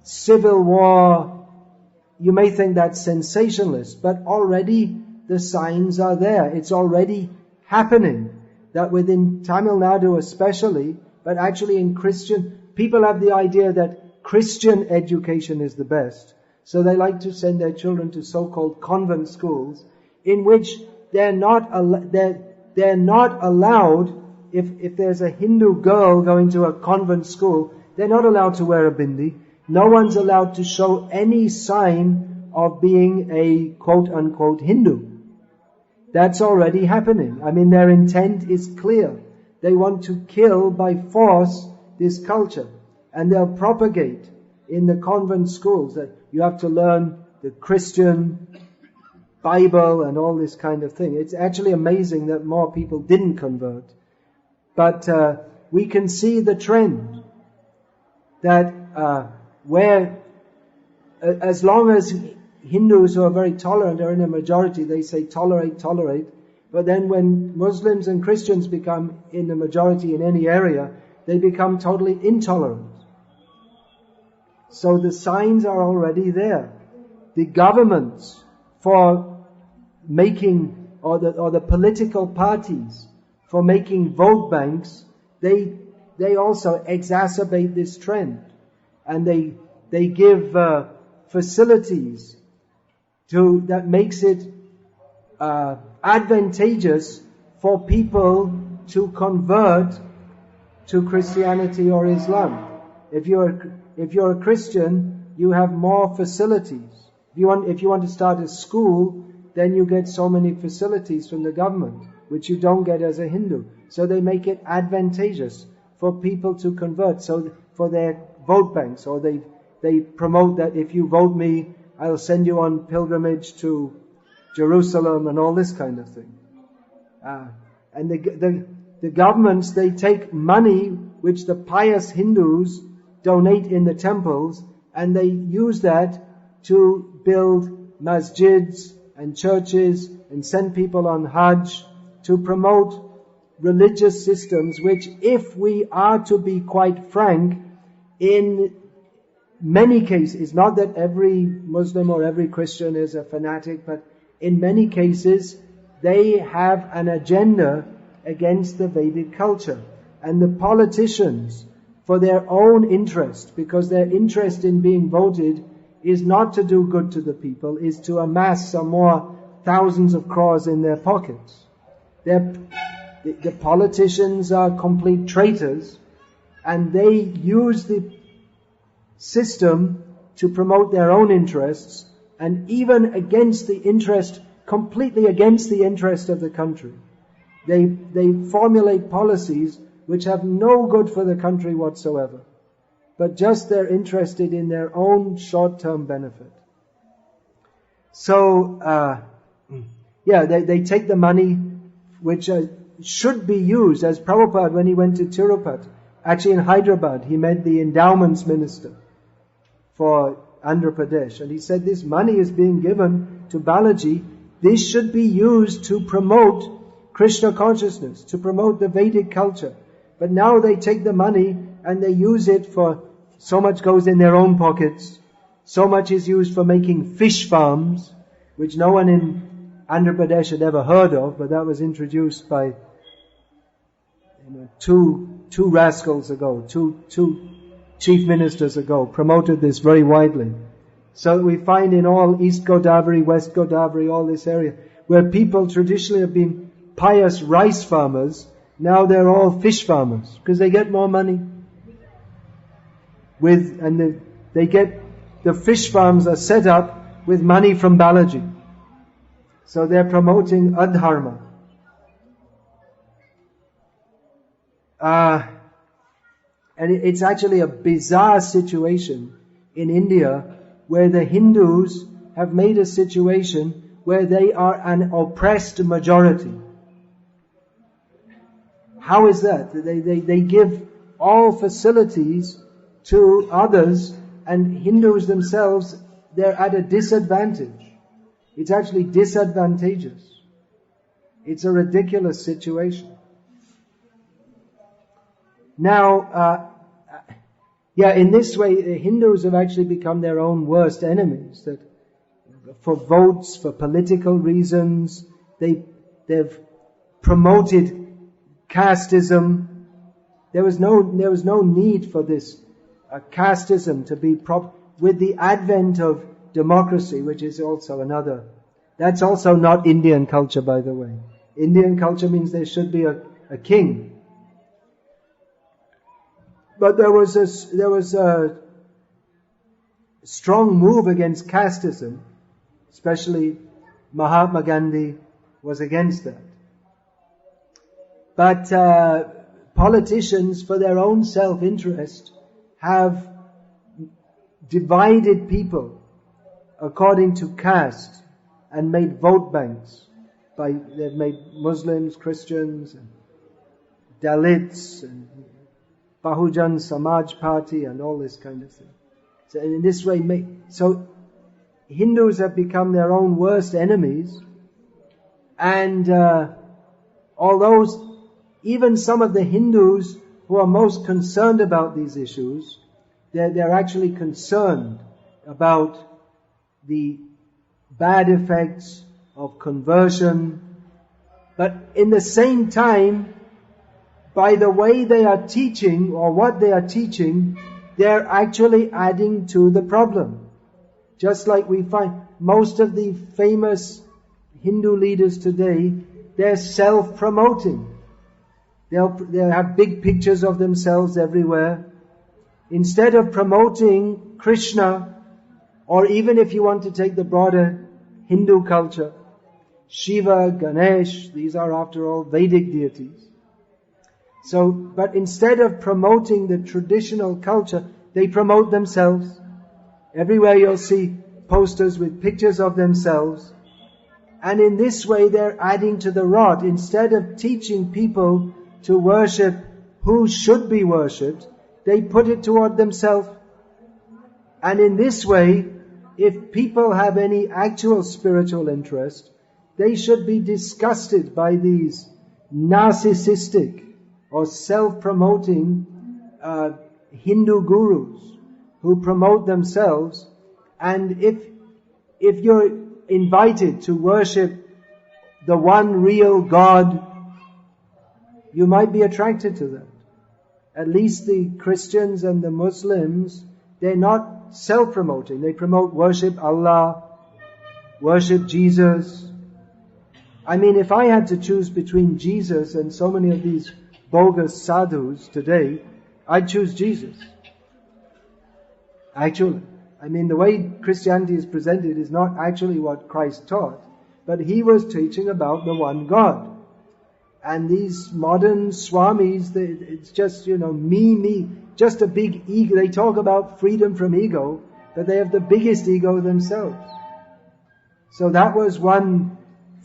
civil war. You may think that's sensationalist, but already the signs are there. It's already happening. That within Tamil Nadu especially, but actually in Christian, people have the idea that Christian education is the best. So they like to send their children to so-called convent schools, in which they're not allowed, if there's a Hindu girl going to a convent school, they're not allowed to wear a bindi. No one's allowed to show any sign of being a quote-unquote Hindu. That's already happening. I mean, their intent is clear. They want to kill by force this culture. And they'll propagate in the convent schools that you have to learn the Christian Bible and all this kind of thing. It's actually amazing that more people didn't convert. But we can see the trend that where as long as Hindus who are very tolerant are in a majority, they say tolerate. But then when Muslims and Christians become in the majority in any area, they become totally intolerant. So the signs are already there. The governments for making, or the political parties for making vote banks, they also exacerbate this trend. And they give facilities that makes it advantageous for people to convert to Christianity or Islam. If you're a Christian, you have more facilities. If you want to start a school, then you get so many facilities from the government, which you don't get as a Hindu. So they make it advantageous for people to convert, so for their vote banks, or they promote that if you vote me, I'll send you on pilgrimage to Jerusalem and all this kind of thing. And the governments, they take money which the pious Hindus donate in the temples, and they use that to build masjids and churches and send people on Hajj to promote religious systems which, if we are to be quite frank, in many cases, it's not that every Muslim or every Christian is a fanatic, but in many cases they have an agenda against the Vedic culture. And the politicians, for their own interest, because their interest in being voted is not to do good to the people, is to amass some more thousands of crores in their pockets. The politicians are complete traitors, and they use the system to promote their own interests, and even against the interest, completely against the interest of the country. They formulate policies which have no good for the country whatsoever, but just they're interested in their own short-term benefit. So, they take the money which should be used, as Prabhupada, when he went to Tirupati, actually in Hyderabad, he met the endowments minister for Andhra Pradesh, and he said, this money is being given to Balaji, this should be used to promote Krishna consciousness, to promote the Vedic culture. But now they take the money and they use it for, so much goes in their own pockets, so much is used for making fish farms, which no one in Andhra Pradesh had ever heard of, but that was introduced by two rascals ago, two chief ministers ago, promoted this very widely. So we find in all East Godavari, West Godavari, all this area, where people traditionally have been pious rice farmers, now they're all fish farmers, because they get more money. They get, the fish farms are set up with money from Balaji. So they're promoting adharma. And it's actually a bizarre situation in India where the Hindus have made a situation where they are an oppressed majority. How is that? They give all facilities to others, and Hindus themselves, they're at a disadvantage. It's actually disadvantageous. It's a ridiculous situation. Now, in this way, the Hindus have actually become their own worst enemies. That for votes, for political reasons, they've promoted casteism. There was no need for this casteism to be with the advent of democracy, which is also that's also not Indian culture, by the way. Indian culture means there should be a king. But there was a strong move against casteism, especially Mahatma Gandhi was against that. But politicians, for their own self-interest, have divided people according to caste and made vote banks. They've made Muslims, Christians, Dalits and Bahujan Samaj Party and all this kind of thing. So in this way, so Hindus have become their own worst enemies, and although even some of the Hindus who are most concerned about these issues, they're actually concerned about the bad effects of conversion, but in the same time, by the way they are teaching or what they are teaching, they're actually adding to the problem. Just like we find most of the famous Hindu leaders today, they're self-promoting. They'll have big pictures of themselves everywhere. Instead of promoting Krishna, or even if you want to take the broader Hindu culture, Shiva, Ganesh, these are after all Vedic deities. So, but instead of promoting the traditional culture, they promote themselves. Everywhere you'll see posters with pictures of themselves. And in this way they're adding to the rot. Instead of teaching people to worship who should be worshipped, they put it toward themselves. And in this way, if people have any actual spiritual interest, they should be disgusted by these narcissistic or self-promoting Hindu gurus who promote themselves. And if you're invited to worship the one real God, you might be attracted to that. At least the Christians and the Muslims, they're not self-promoting. They promote worship Allah, worship Jesus. I mean, if I had to choose between Jesus and so many of these bogus sadhus today, I'd choose Jesus. Actually. I mean, the way Christianity is presented is not actually what Christ taught, but He was teaching about the one God. And these modern Swamis, it's just, me, just a big ego. They talk about freedom from ego, but they have the biggest ego themselves. So that was one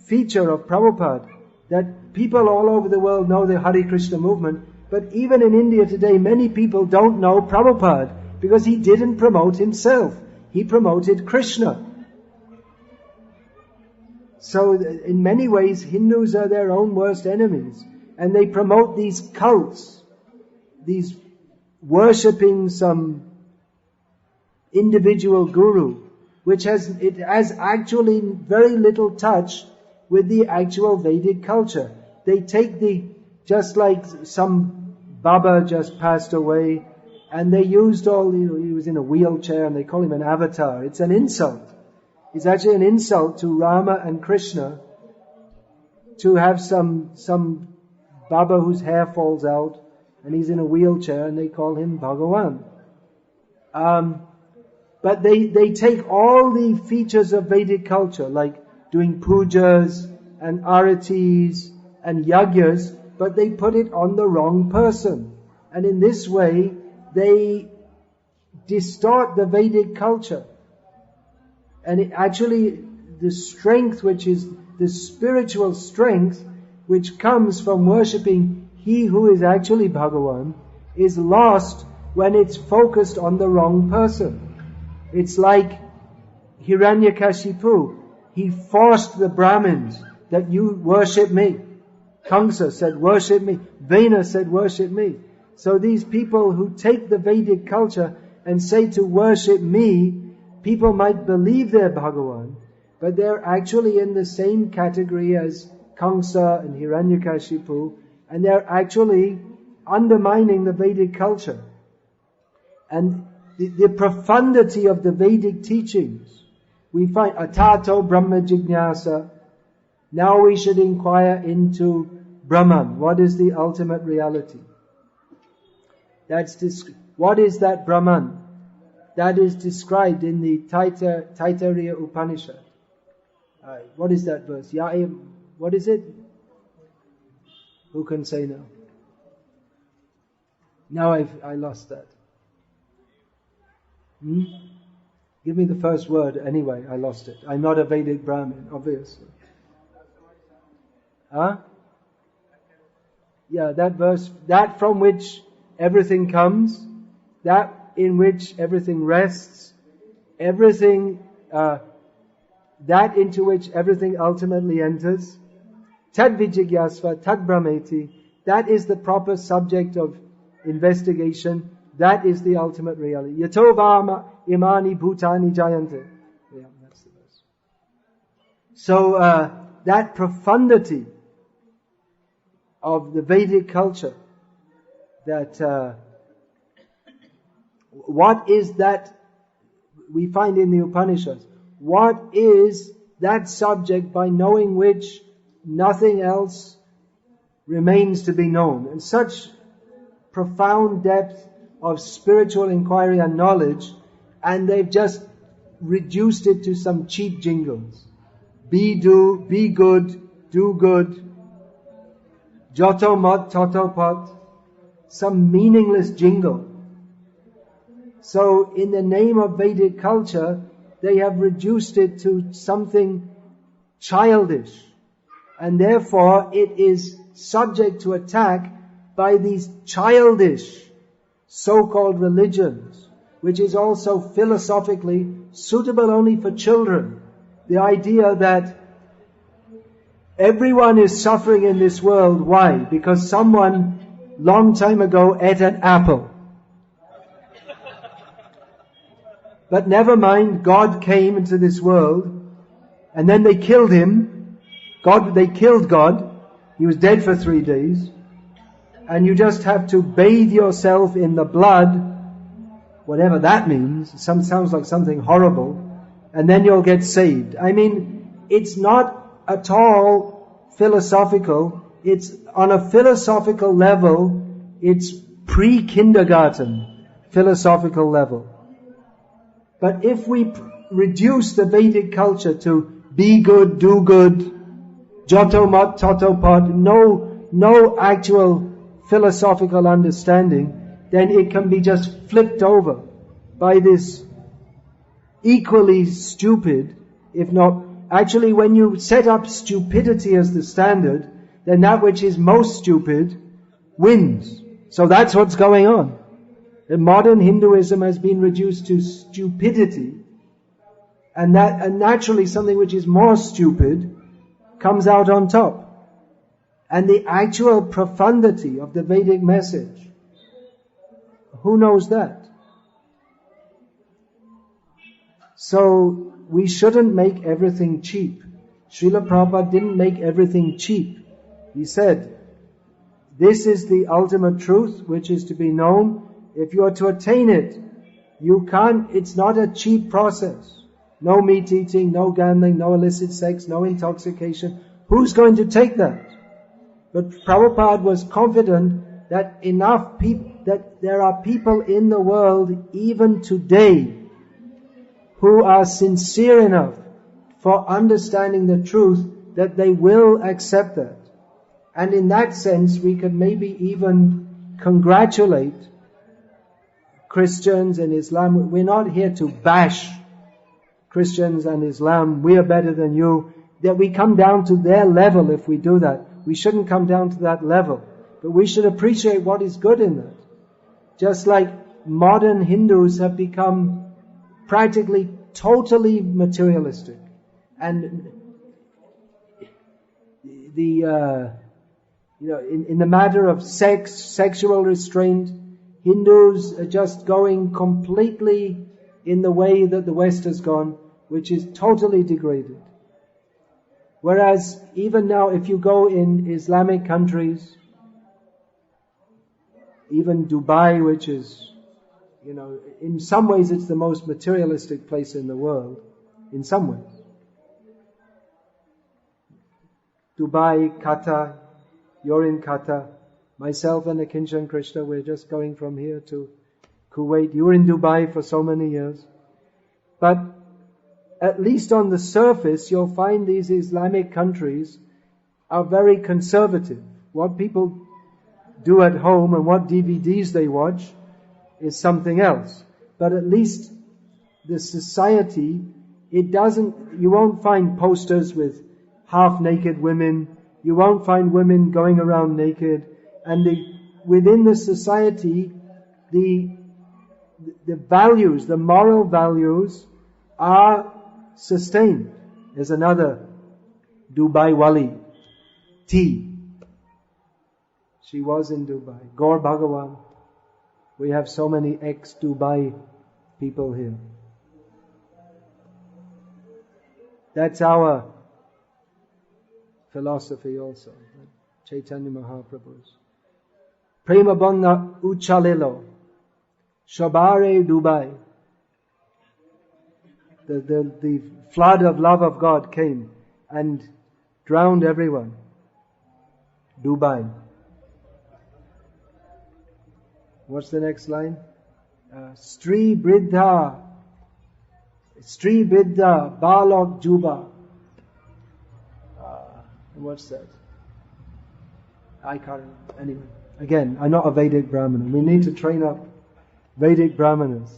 feature of Prabhupada, that people all over the world know the Hare Krishna movement, but even in India today, many people don't know Prabhupada, because he didn't promote himself. He promoted Krishna. So in many ways, Hindus are their own worst enemies. And they promote these cults, these worshipping some individual guru, which has actually very little touch with the actual Vedic culture. They take just like some Baba just passed away, and they used he was in a wheelchair and they call him an avatar. It's an insult. It's actually an insult to Rama and Krishna to have some Baba whose hair falls out and he's in a wheelchair and they call him Bhagavan. But they take all the features of Vedic culture, like doing pujas and aratis and yagyas, but they put it on the wrong person. And in this way, they distort the Vedic culture. And the strength, which is the spiritual strength, which comes from worshipping He who is actually Bhagavan, is lost when it's focused on the wrong person. It's like Hiranyakashipu. He forced the Brahmins that you worship me. Kamsa said, worship me. Vena said, worship me. So these people who take the Vedic culture and say to worship me, people might believe they're Bhagavan, but they're actually in the same category as Kamsa and Hiranyakashipu, and they're actually undermining the Vedic culture. And the profundity of the Vedic teachings, we find Atato Brahma Jignasa. Now we should inquire into Brahman. What is the ultimate reality? What is that Brahman? That is described in the Taittiriya Upanishad. What is that verse? What is it? Who can say now? Now I lost that. Give me the first word anyway. I lost it. I'm not a Vedic Brahmin, obviously. Huh? that verse, that from which everything comes, that in which everything rests, everything, that into which everything ultimately enters. Tad vijigyasva, tad brahmeti. That is the proper subject of investigation. That is the ultimate reality. Yato vama imani bhutani jayante. Yeah, that's the verse. So, that profundity of the Vedic culture, that what is that we find in the Upanishads? What is that subject by knowing which nothing else remains to be known? And such profound depth of spiritual inquiry and knowledge, and they've just reduced it to some cheap jingles. Be good, do good. Joto mat, toto pat. Some meaningless jingle. So in the name of Vedic culture, they have reduced it to something childish. And therefore it is subject to attack by these childish so-called religions, which is also philosophically suitable only for children. The idea that everyone is suffering in this world. Why? Because someone long time ago ate an apple. But never mind, God came into this world and then they killed him. They killed God. He was dead for 3 days. And you just have to bathe yourself in the blood, whatever that means. Sounds like something horrible. And then you'll get saved. I mean, it's not at all philosophical. It's on a philosophical level, it's pre-kindergarten philosophical level. But if we reduce the Vedic culture to be good, do good, joto mat, toto pot, no actual philosophical understanding, then it can be just flipped over by this equally stupid, if not, actually when you set up stupidity as the standard, then that which is most stupid wins. So that's what's going on. The modern Hinduism has been reduced to stupidity, and naturally something which is more stupid comes out on top. And the actual profundity of the Vedic message, who knows that? So we shouldn't make everything cheap. Srila Prabhupada didn't make everything cheap. He said, this is the ultimate truth which is to be known. If you are to attain it, it's not a cheap process. No meat eating, no gambling, no illicit sex, no intoxication. Who's going to take that? But Prabhupada was confident that that there are people in the world even today who are sincere enough for understanding the truth that they will accept that. And in that sense, we could maybe even congratulate Christians and Islam. We're not here to bash Christians and Islam. We are better than you. That we come down to their level if we do that. We shouldn't come down to that level. But we should appreciate what is good in that. Just like modern Hindus have become practically totally materialistic. And in the matter of sexual restraint, Hindus are just going completely in the way that the West has gone, which is totally degraded. Whereas even now, if you go in Islamic countries, even Dubai, which is, in some ways it's the most materialistic place in the world, in some ways. Dubai, Qatar, you're in Qatar. Myself and Akinshan Krishna, we're just going from here to Kuwait. You were in Dubai for so many years. But at least on the surface, you'll find these Islamic countries are very conservative. What people do at home and what DVDs they watch is something else. But at least the society, you won't find posters with half-naked women. You won't find women going around naked. And within the society, the values, the moral values are sustained. There's another Dubai Wali, T. She was in Dubai. Gaur Bhagawan. We have so many ex-Dubai people here. That's our philosophy also. Chaitanya Mahaprabhu's. Prema Bonna Uchalilo. Shabare Dubai. The flood of love of God came and drowned everyone. Dubai. What's the next line? Stri Bridha Balok Juba. What's that? I can't remember. Anyway, again, I'm not a Vedic Brahmana. We need to train up Vedic Brahmanas.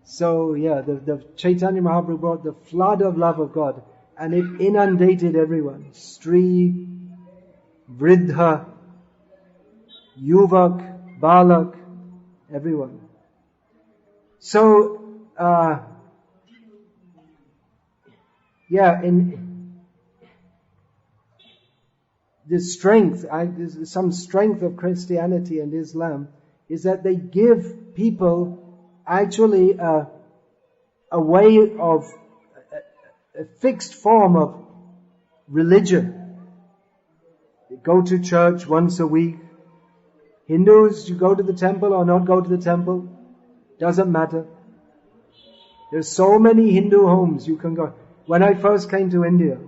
So the Chaitanya Mahaprabhu brought the flood of love of God and it inundated everyone. Stri, Vridha, Yuvak, Balak, everyone. So, in the strength, some strength of Christianity and Islam is that they give people actually a way of a fixed form of religion. You go to church once a week. Hindus, you go to the temple or not go to the temple, doesn't matter. There's so many Hindu homes you can go. When I first came to India,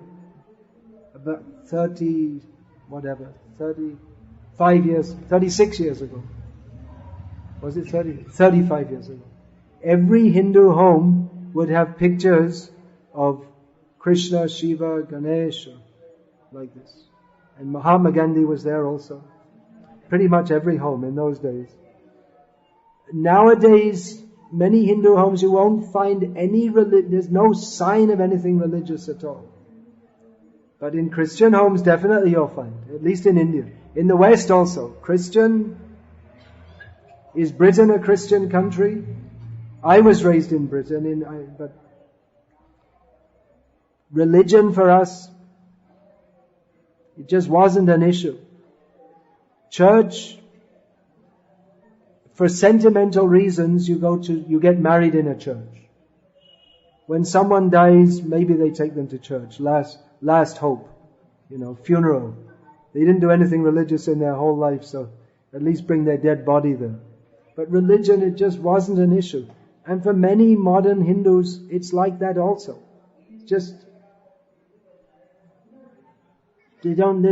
about 36 years ago. Was it 30? 35 years ago. Every Hindu home would have pictures of Krishna, Shiva, Ganesh, like this. And Mahatma Gandhi was there also. Pretty much every home in those days. Nowadays, many Hindu homes you won't find any there's no sign of anything religious at all. But in Christian homes, definitely you'll find, at least in India. In the West also, Christian. Is Britain a Christian country? I was raised in Britain, but religion for us, it just wasn't an issue. Church, for sentimental reasons, you get married in a church. When someone dies, maybe they take them to church. Last hope. Funeral. They didn't do anything religious in their whole life, so at least bring their dead body there. But religion, it just wasn't an issue. And for many modern Hindus, it's like that also. There's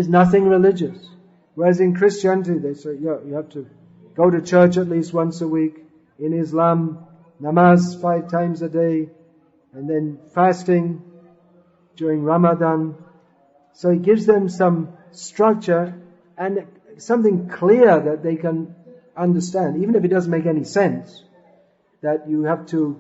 nothing religious. Whereas in Christianity, they say, you have to go to church at least once a week. In Islam, namaz 5 times a day. And then fasting during Ramadan. So it gives them some structure and something clear that they can understand, even if it doesn't make any sense. That you have to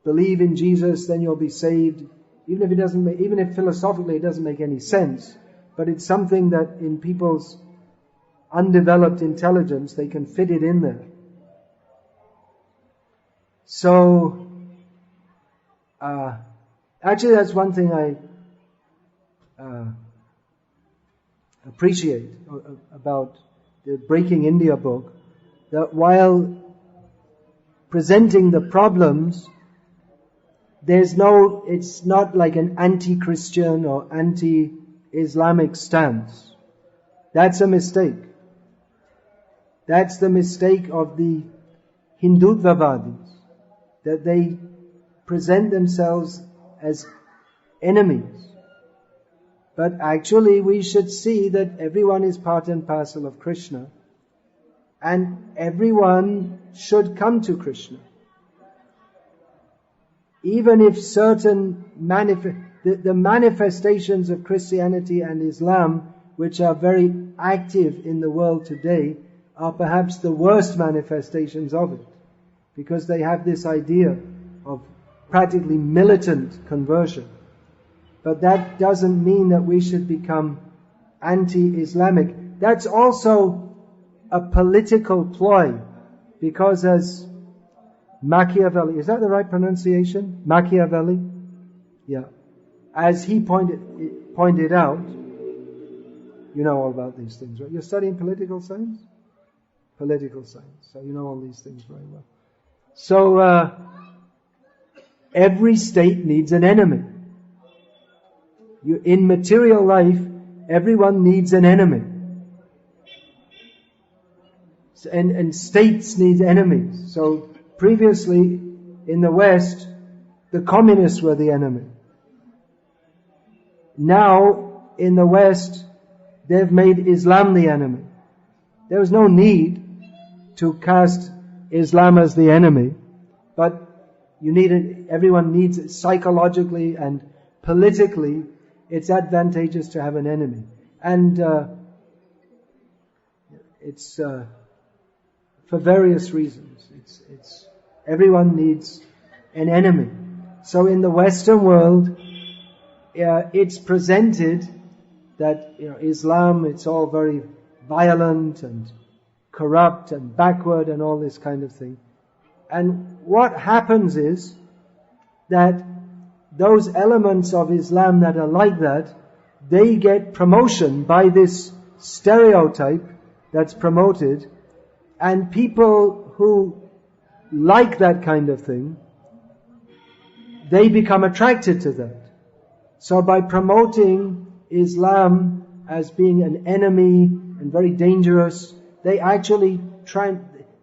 believe in Jesus, then you'll be saved. Even if philosophically it doesn't make any sense. But it's something that in people's undeveloped intelligence, they can fit it in there. So, actually that's one thing I appreciate about the Breaking India book, that while presenting the problems, it's not like an anti-Christian or anti-Islamic stance. That's a mistake. That's the mistake of the Hindutvavadis, that they present themselves as enemies. But actually we should see that everyone is part and parcel of Krishna, and everyone should come to Krishna. Even if certain the manifestations of Christianity and Islam, which are very active in the world today, are perhaps the worst manifestations of it, because they have this idea of practically militant conversion. But that doesn't mean that we should become anti-Islamic. That's also a political ploy, because as Machiavelli, is that the right pronunciation? Machiavelli? Yeah. As he pointed out, you know all about these things, right? You're studying political science? Political science. So you know all these things very well. So, every state needs an enemy. In material life, everyone needs an enemy. And states need enemies. So previously, in the West, the communists were the enemy. Now, in the West, they've made Islam the enemy. There was no need to cast Islam as the enemy, but everyone needs it psychologically and politically. It's advantageous to have an enemy. And it's for various reasons. It's everyone needs an enemy. So in the Western world, it's presented that Islam, it's all very violent and corrupt and backward and all this kind of thing. And what happens is that those elements of Islam that are like that, they get promotion by this stereotype that's promoted, and people who like that kind of thing, they become attracted to that. So by promoting Islam as being an enemy and very dangerous, they actually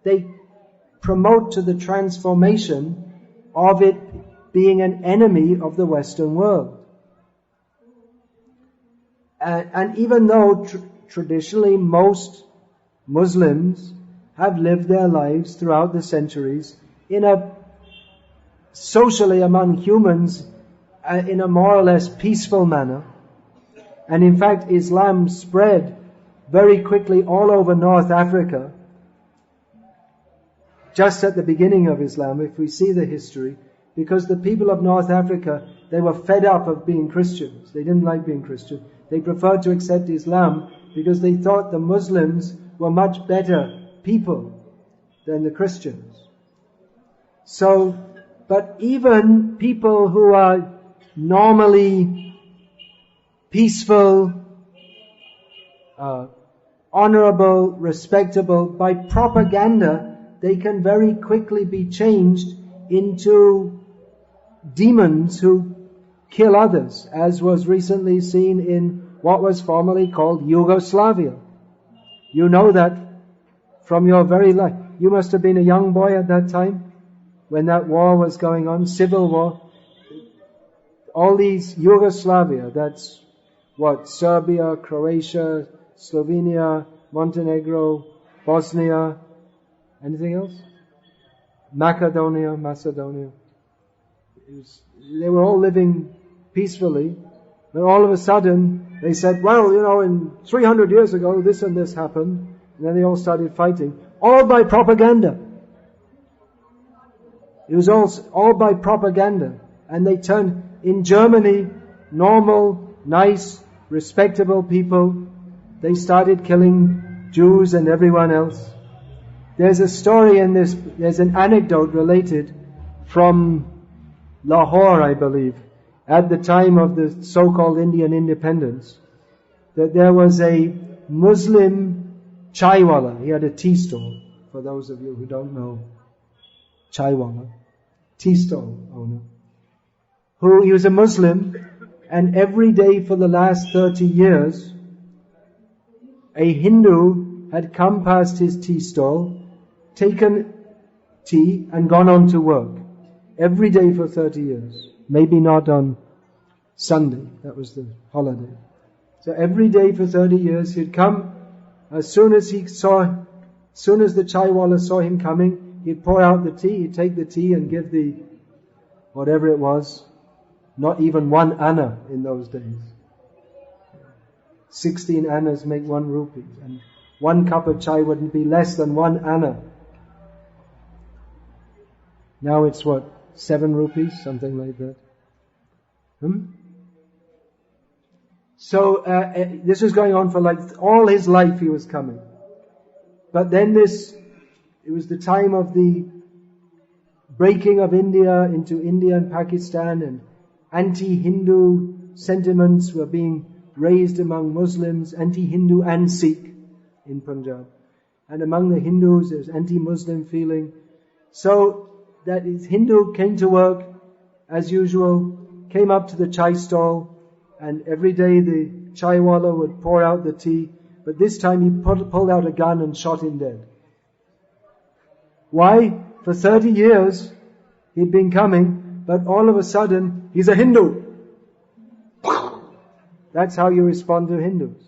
they promote to the transformation of it being an enemy of the Western world. And even though traditionally most Muslims have lived their lives throughout the centuries in a socially among humans in a more or less peaceful manner, and in fact Islam spread very quickly all over North Africa just at the beginning of Islam, if we see the history, because the people of North Africa, they were fed up of being Christians. They didn't like being Christian. They preferred to accept Islam because they thought the Muslims were much better people than the Christians. So, but even people who are normally peaceful, honorable, respectable, by propaganda, they can very quickly be changed into demons who kill others, as was recently seen in what was formerly called Yugoslavia. You know that from your very life. You must have been a young boy at that time when that war was going on, civil war. All these Yugoslavia, that's what, Serbia, Croatia, Slovenia, Montenegro, Bosnia, anything else? Macedonia. They were all living peacefully. But all of a sudden, they said, well, in 300 years ago, this and this happened. And then they all started fighting. All by propaganda. It was all by propaganda. And they turned, in Germany, normal, nice, respectable people, they started killing Jews and everyone else. There's a story in this, there's an anecdote related from Lahore, I believe, at the time of the so-called Indian independence, that there was a Muslim chaiwala. He had a tea stall, for those of you who don't know. Chaiwala, tea stall owner. He was a Muslim, and every day for the last 30 years, a Hindu had come past his tea stall, taken tea and gone on to work. Every day for 30 years. Maybe not on Sunday. That was the holiday. So every day for 30 years he'd come. As soon as the chaiwala saw him coming, he'd pour out the tea, he'd take the tea and give the, whatever it was, not even 1 anna in those days. 16 annas make 1 rupee. And 1 cup of chai wouldn't be less than 1 anna. Now it's 7 rupees, something like that. So this was going on for all his life he was coming. But then it was the time of the breaking of India into India and Pakistan, and anti-Hindu sentiments were being raised among Muslims, anti-Hindu and Sikh in Punjab. And among the Hindus there's anti-Muslim feeling. So that Hindu came to work as usual, came up to the chai stall, and every day the chaiwala would pour out the tea, but this time he pulled out a gun and shot him dead. Why? For 30 years he'd been coming, but all of a sudden he's a Hindu. That's how you respond to Hindus.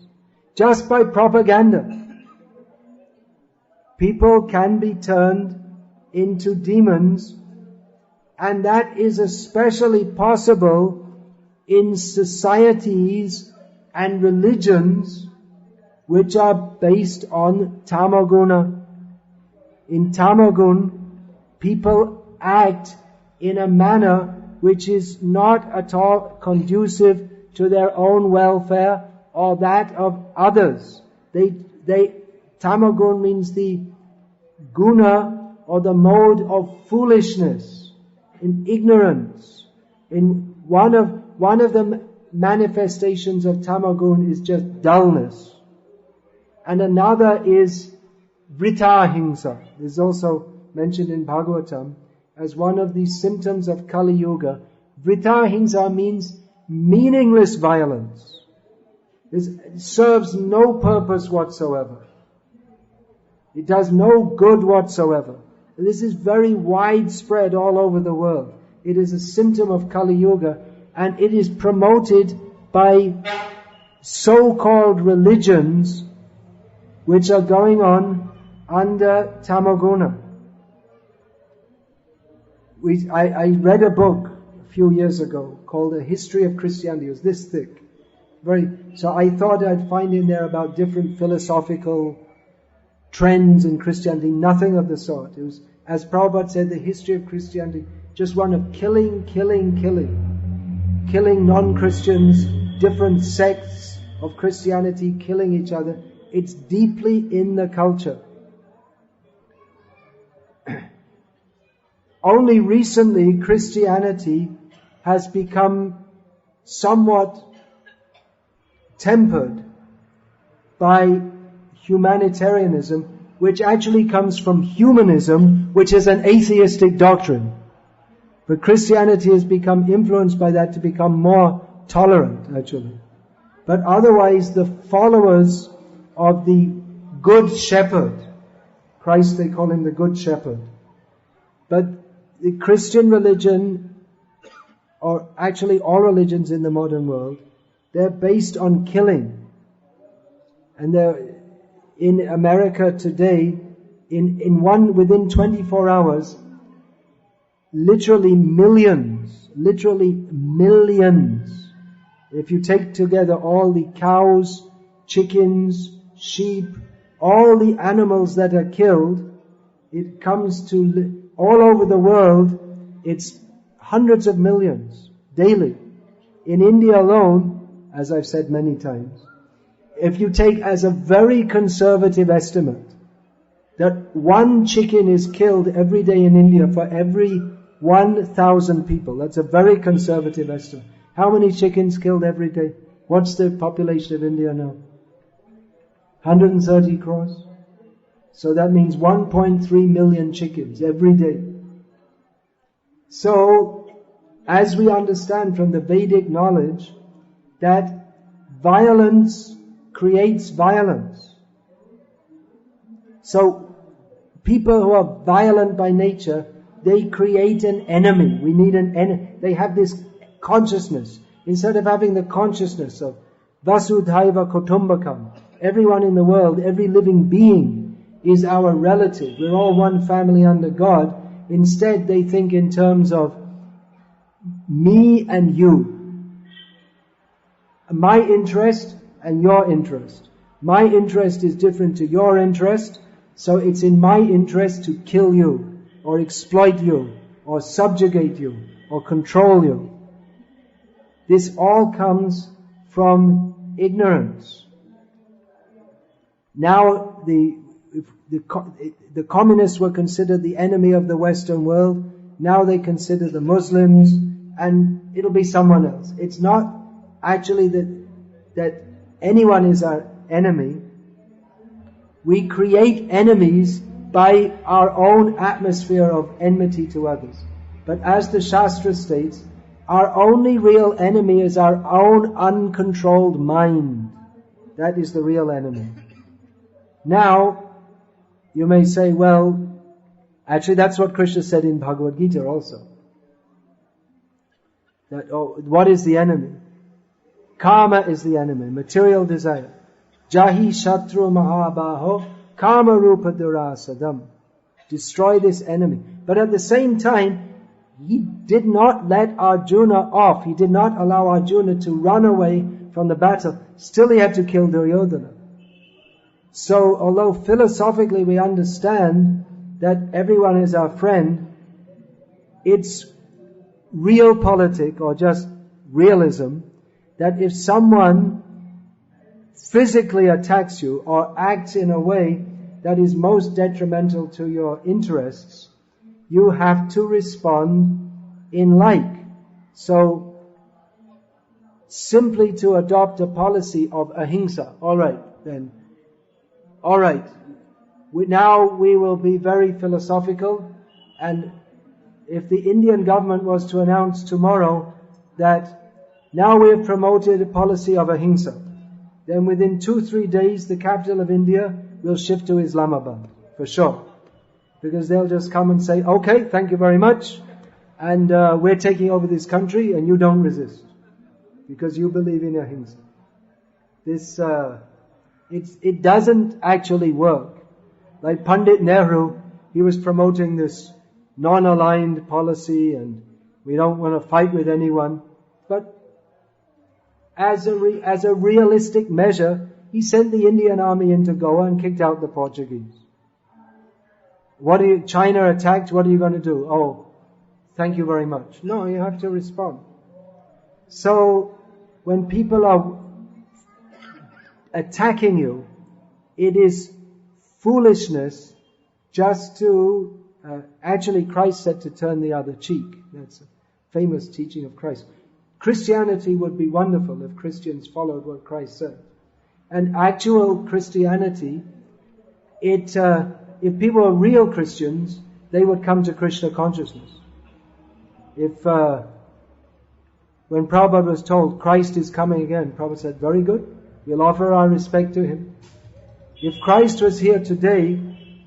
Just by propaganda. People can be turned into demons, and that is especially possible in societies and religions which are based on tamoguna. In tamagun, people act in a manner which is not at all conducive to their own welfare or that of others. Tamagun means the guna or the mode of foolishness, in ignorance. In one of the manifestations of tamagun is just dullness, and another is vritahingsa. This is also mentioned in Bhagavatam as one of the symptoms of Kali Yuga. Vritahingsa means meaningless violence. It serves no purpose whatsoever. It does no good whatsoever. This is very widespread all over the world. It is a symptom of Kali Yuga, and it is promoted by so-called religions which are going on under tamoguna. I read a book a few years ago called A History of Christianity. It was this thick. So I thought I'd find in there about different philosophical trends in Christianity. Nothing of the sort. It was, as Prabhupada said, the history of Christianity, just one of killing non-Christians, different sects of Christianity killing each other. It's deeply in the culture. Only recently Christianity has become somewhat tempered by humanitarianism, which actually comes from humanism, which is an atheistic doctrine. But Christianity has become influenced by that to become more tolerant, actually. But otherwise, the followers of the Good Shepherd, Christ, they call him the Good Shepherd. But the Christian religion, or actually all religions in the modern world, they're based on killing. And they're in America today, within 24 hours, literally millions. If you take together all the cows, chickens, sheep, all the animals that are killed, it comes to, all over the world, it's hundreds of millions daily. In India alone, as I've said many times, if you take as a very conservative estimate that one chicken is killed every day in India for every 1,000 people, that's a very conservative estimate. How many chickens killed every day? What's the population of India now? 130 crores. So that means 1.3 million chickens every day. So, as we understand from the Vedic knowledge, that violence creates violence. So, people who are violent by nature, they create an enemy. We need an enemy. They have this consciousness. Instead of having the consciousness of Vasudhaiva Kutumbakam, everyone in the world, every living being is our relative. We're all one family under God. Instead, they think in terms of me and you. My interest and your interest. My interest is different to your interest, so it's in my interest to kill you, or exploit you, or subjugate you, or control you. This all comes from ignorance. Now, the communists were considered the enemy of the Western world, now they consider the Muslims, and it'll be someone else. It's not actually that anyone is our enemy. We create enemies by our own atmosphere of enmity to others. But as the Shastra states, our only real enemy is our own uncontrolled mind. That is the real enemy. Now, you may say, well, actually that's what Krishna said in Bhagavad Gita also. That, what is the enemy? Kama is the enemy, material desire. Jahi Shatru Mahabaho Kama Rupa Durasadam. Destroy this enemy. But at the same time, he did not let Arjuna off. He did not allow Arjuna to run away from the battle. Still he had to kill Duryodhana. So although philosophically we understand that everyone is our friend, it's realpolitik or just realism that if someone physically attacks you or acts in a way that is most detrimental to your interests, you have to respond in like. So, simply to adopt a policy of ahimsa, alright then, alright, now we will be very philosophical, and if the Indian government was to announce tomorrow that now we have promoted a policy of ahimsa, then within 2-3 days the capital of India will shift to Islamabad, for sure. Because they'll just come and say, okay, thank you very much, and we're taking over this country and you don't resist. Because you believe in ahimsa. It doesn't actually work. Like Pandit Nehru, he was promoting this non-aligned policy and we don't want to fight with anyone. But as a realistic measure, he sent the Indian army into Goa and kicked out the Portuguese. China attacked, what are you going to do? Oh, thank you very much. No, you have to respond. So, when people are attacking you, it is foolishness just to, actually Christ said to turn the other cheek. That's a famous teaching of Christ. Christianity would be wonderful if Christians followed what Christ said. And actual Christianity, if people are real Christians, they would come to Krishna consciousness. When Prabhupada was told, Christ is coming again, Prabhupada said, very good, we'll offer our respect to him. If Christ was here today,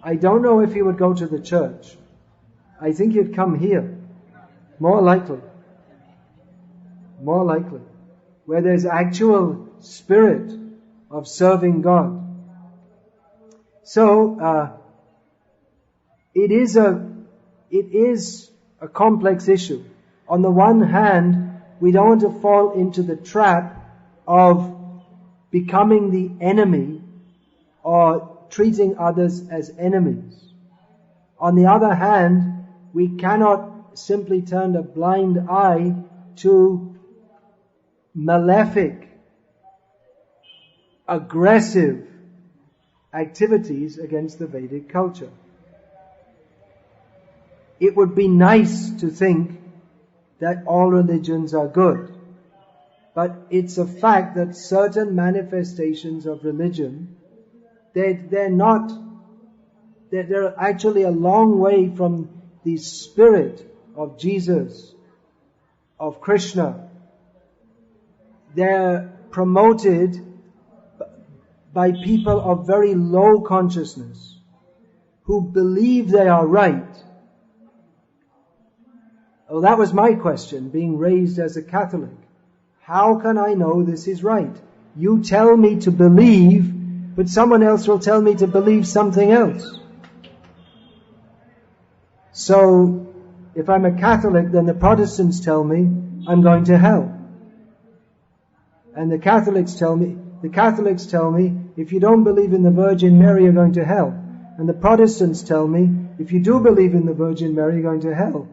I don't know if he would go to the church. I think he'd come here. More likely. Where there's actual spirit of serving God. So, it is a complex issue. On the one hand, we don't want to fall into the trap of becoming the enemy or treating others as enemies. On the other hand, we cannot simply turn a blind eye to malefic, aggressive activities against the Vedic culture. It would be nice to think that all religions are good. But it's a fact that certain manifestations of religion, they're actually a long way from the spirit of Jesus, of Krishna. They're promoted by people of very low consciousness who believe they are right. Oh, that was my question, being raised as a Catholic. How can I know this is right? You tell me to believe, but someone else will tell me to believe something else. So, if I'm a Catholic, then the Protestants tell me I'm going to hell. And the Catholics tell me, if you don't believe in the Virgin Mary, you're going to hell. And the Protestants tell me, if you do believe in the Virgin Mary, you're going to hell.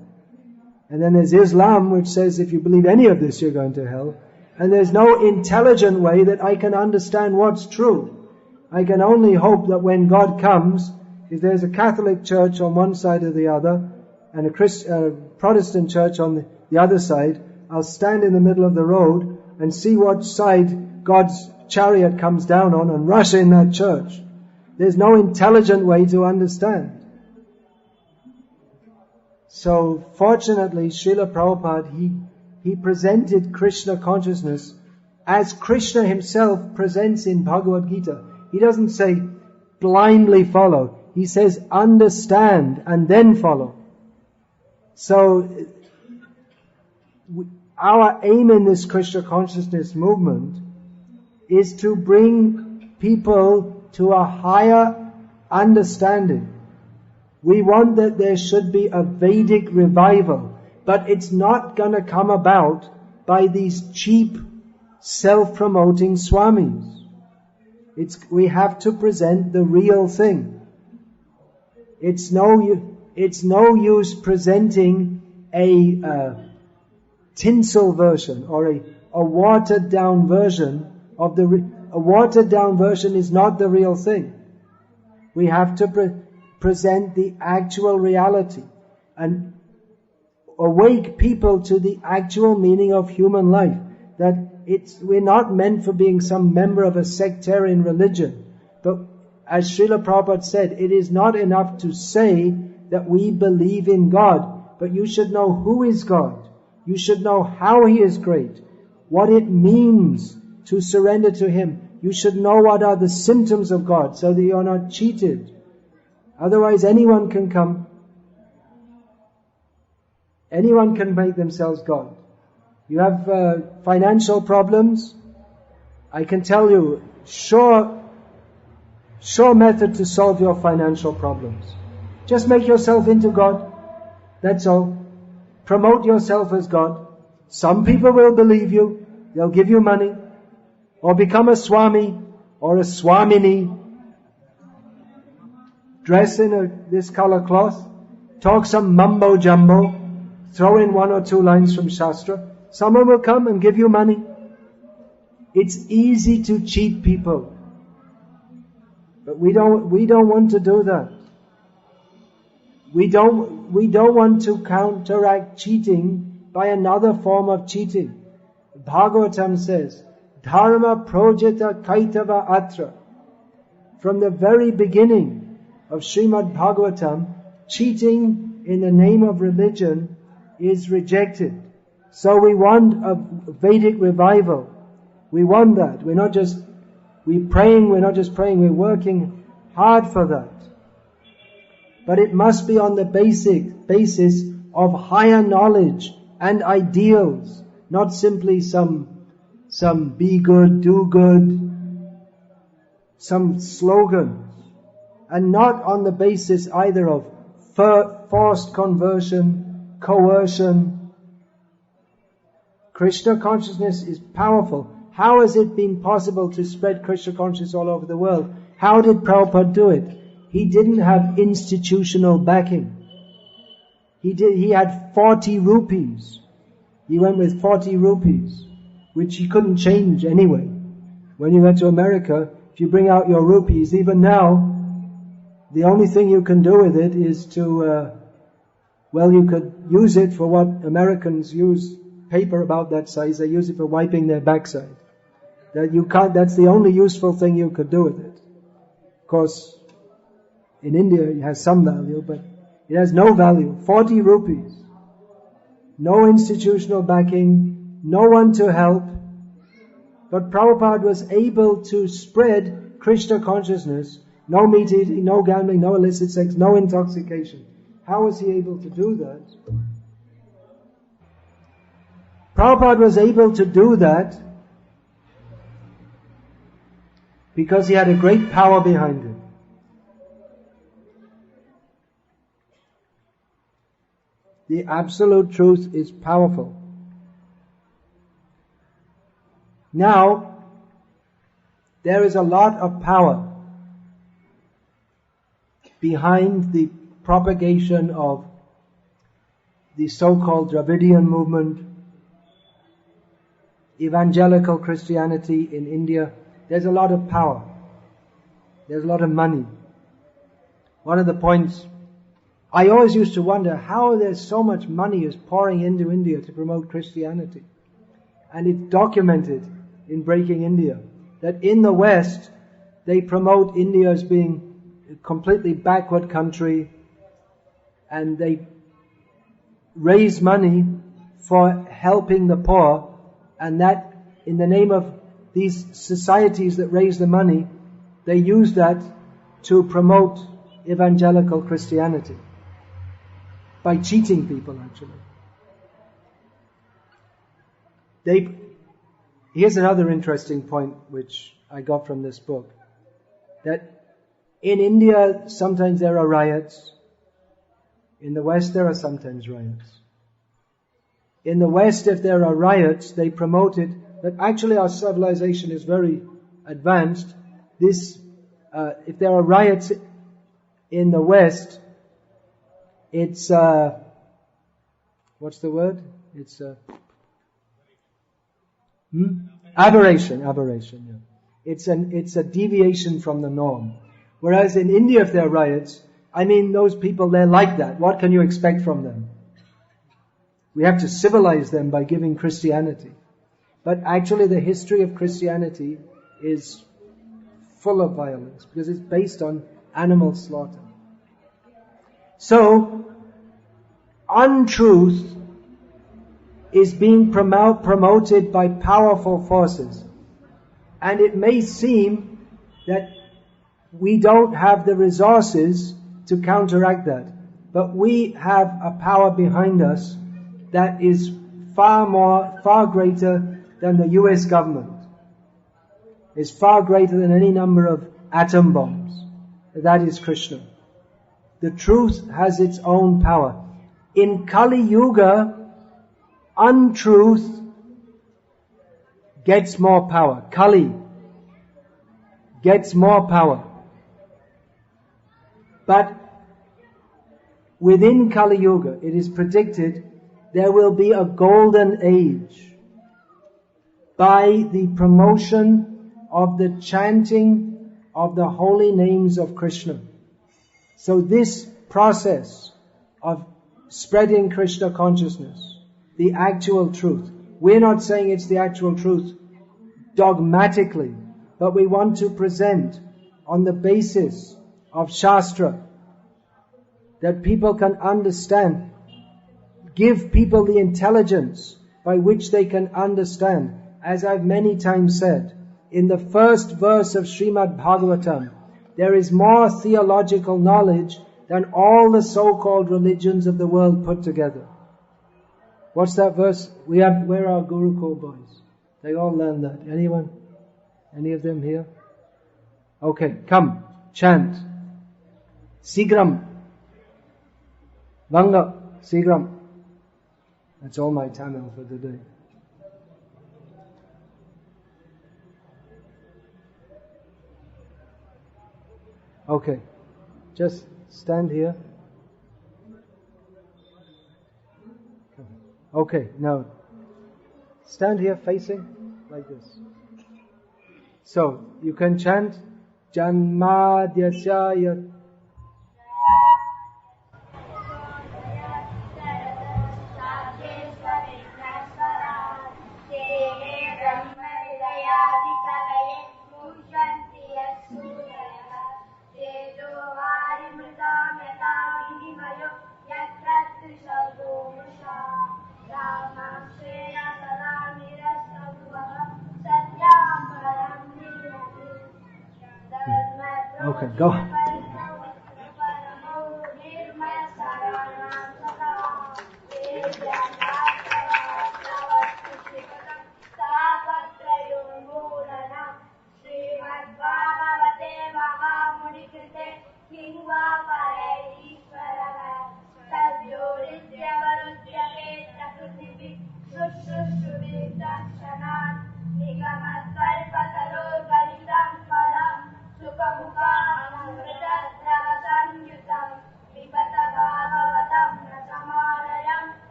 And then there's Islam, which says if you believe any of this, you're going to hell. And there's no intelligent way that I can understand what's true. I can only hope that when God comes, if there's a Catholic church on one side or the other, and a Protestant church on the other side, I'll stand in the middle of the road and see what side God's chariot comes down on and rush in that church. There's no intelligent way to understand. So fortunately, Srila Prabhupada, he presented Krishna consciousness as Krishna himself presents in Bhagavad Gita. He doesn't say blindly follow. He says understand and then follow. So our aim in this Krishna consciousness movement is to bring people to a higher understanding. We want that there should be a Vedic revival, but it's not going to come about by these cheap, self-promoting swamis. We have to present the real thing. It's no use presenting a tinsel version or a watered down version of a watered down version is not the real thing. We have to present the actual reality and awake people to the actual meaning of human life. That we're not meant for being some member of a sectarian religion. But as Srila Prabhupada said, it is not enough to say that we believe in God, but you should know who is God. You should know how He is great, what it means to surrender to Him. You should know what are the symptoms of God so that you're not cheated. Otherwise anyone can come. Anyone can make themselves God. You have financial problems. I can tell you, sure method to solve your financial problems. Just make yourself into God. That's all. Promote yourself as God. Some people will believe you. They'll give you money. Or become a Swami or a Swamini. Dress in this color cloth. Talk some mumbo jumbo. Throw in one or two lines from Shastra. Someone will come and give you money. It's easy to cheat people. But we don't want to do that. We don't want to counteract cheating by another form of cheating. Bhagavatam says, Dharma projita kaitava atra. From the very beginning of Srimad Bhagavatam, cheating in the name of religion is rejected. So we want a Vedic revival. We want that. We're not just praying, we're working hard for that. But it must be on the basis of higher knowledge and ideals, not simply some be good, do good, some slogans, and not on the basis either of forced conversion, coercion. Krishna consciousness is powerful. How has it been possible to spread Krishna consciousness all over the world? How did Prabhupada do it? He didn't have institutional backing. He had 40 rupees. He went with 40 rupees, which he couldn't change anyway. When you went to America, if you bring out your rupees, even now, the only thing you can do with it is to, you could use it for what Americans use paper about that size. They use it for wiping their backside. That's the only useful thing you could do with it. Of course, in India it has some value, but it has no value. 40 rupees. No institutional backing, no one to help. But Prabhupada was able to spread Krishna consciousness. No meat eating, no gambling, no illicit sex, no intoxication. How was he able to do that? Prabhupada was able to do that because he had a great power behind him. The absolute truth is powerful. Now, there is a lot of power behind the propagation of the so-called Dravidian movement, evangelical Christianity in India. There's a lot of power. There's a lot of money. One of the points, I always used to wonder how there's so much money is pouring into India to promote Christianity. And it's documented in Breaking India that in the West, they promote India as being a completely backward country, and they raise money for helping the poor, and that in the name of these societies that raise the money, they use that to promote evangelical Christianity by cheating people, actually. Here's another interesting point which I got from this book, that in India sometimes there are riots. In the West there are sometimes riots. In the West, if there are riots, they promote it, but actually our civilization is very advanced. If there are riots in the West, it's, what's the word? It's, aberration, yeah. It's a deviation from the norm. Whereas in India, if there are riots, those people, they're like that. What can you expect from them? We have to civilize them by giving Christianity. But actually the history of Christianity is full of violence because it's based on animal slaughter. So, untruth is being promoted by powerful forces. And it may seem that we don't have the resources to counteract that. But we have a power behind us that is far greater than the US government. Is far greater than any number of atom bombs. That is Krishna. The truth has its own power. In Kali Yuga, untruth gets more power. Kali gets more power. But within Kali Yuga, it is predicted there will be a golden age by the promotion of the chanting of the holy names of Krishna. So this process of spreading Krishna consciousness, the actual truth, we're not saying it's the actual truth dogmatically, but we want to present on the basis of Shastra that people can understand, give people the intelligence by which they can understand. As I've many times said, in the first verse of Srimad Bhagavatam, there is more theological knowledge than all the so-called religions of the world put together. What's that verse? Where are our Gurukul boys? They all learn that. Anyone? Any of them here? Okay, come, chant. Sigram. Vanga, Sigram. That's all my Tamil for today. Okay, just stand here. Okay, now stand here facing like this. So you can chant Janmadhyasya. Okay, go.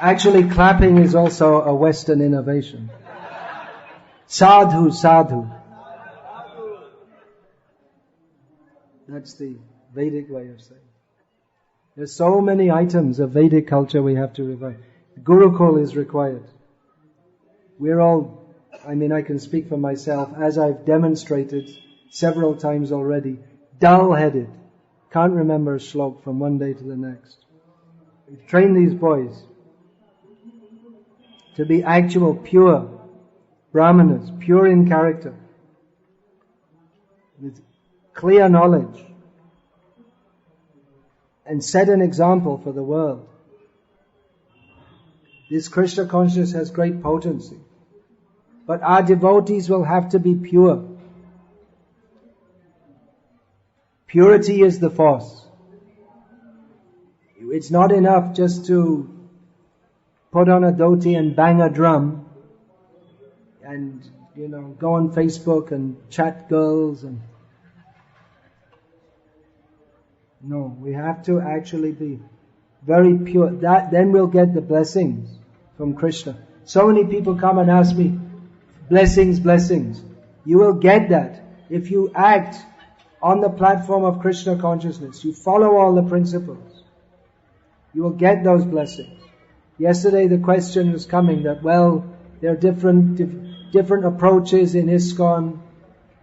Actually, clapping is also a Western innovation. Sadhu, sadhu. That's the Vedic way of saying. There's so many items of Vedic culture we have to revive. Gurukul is required. We're all, I can speak for myself, as I've demonstrated several times already, dull-headed. Can't remember a shlok from one day to the next. We've trained these boys to be actual, pure brahmanas, pure in character, with clear knowledge, and set an example for the world. This Krishna consciousness has great potency. But our devotees will have to be pure. Purity is the force. It's not enough just to put on a dhoti and bang a drum and, go on Facebook and chat girls and... No, we have to actually be very pure. Then we'll get the blessings from Krishna. So many people come and ask me, blessings, blessings. You will get that if you act on the platform of Krishna consciousness. You follow all the principles. You will get those blessings. Yesterday the question was coming that, there are different approaches in ISKCON.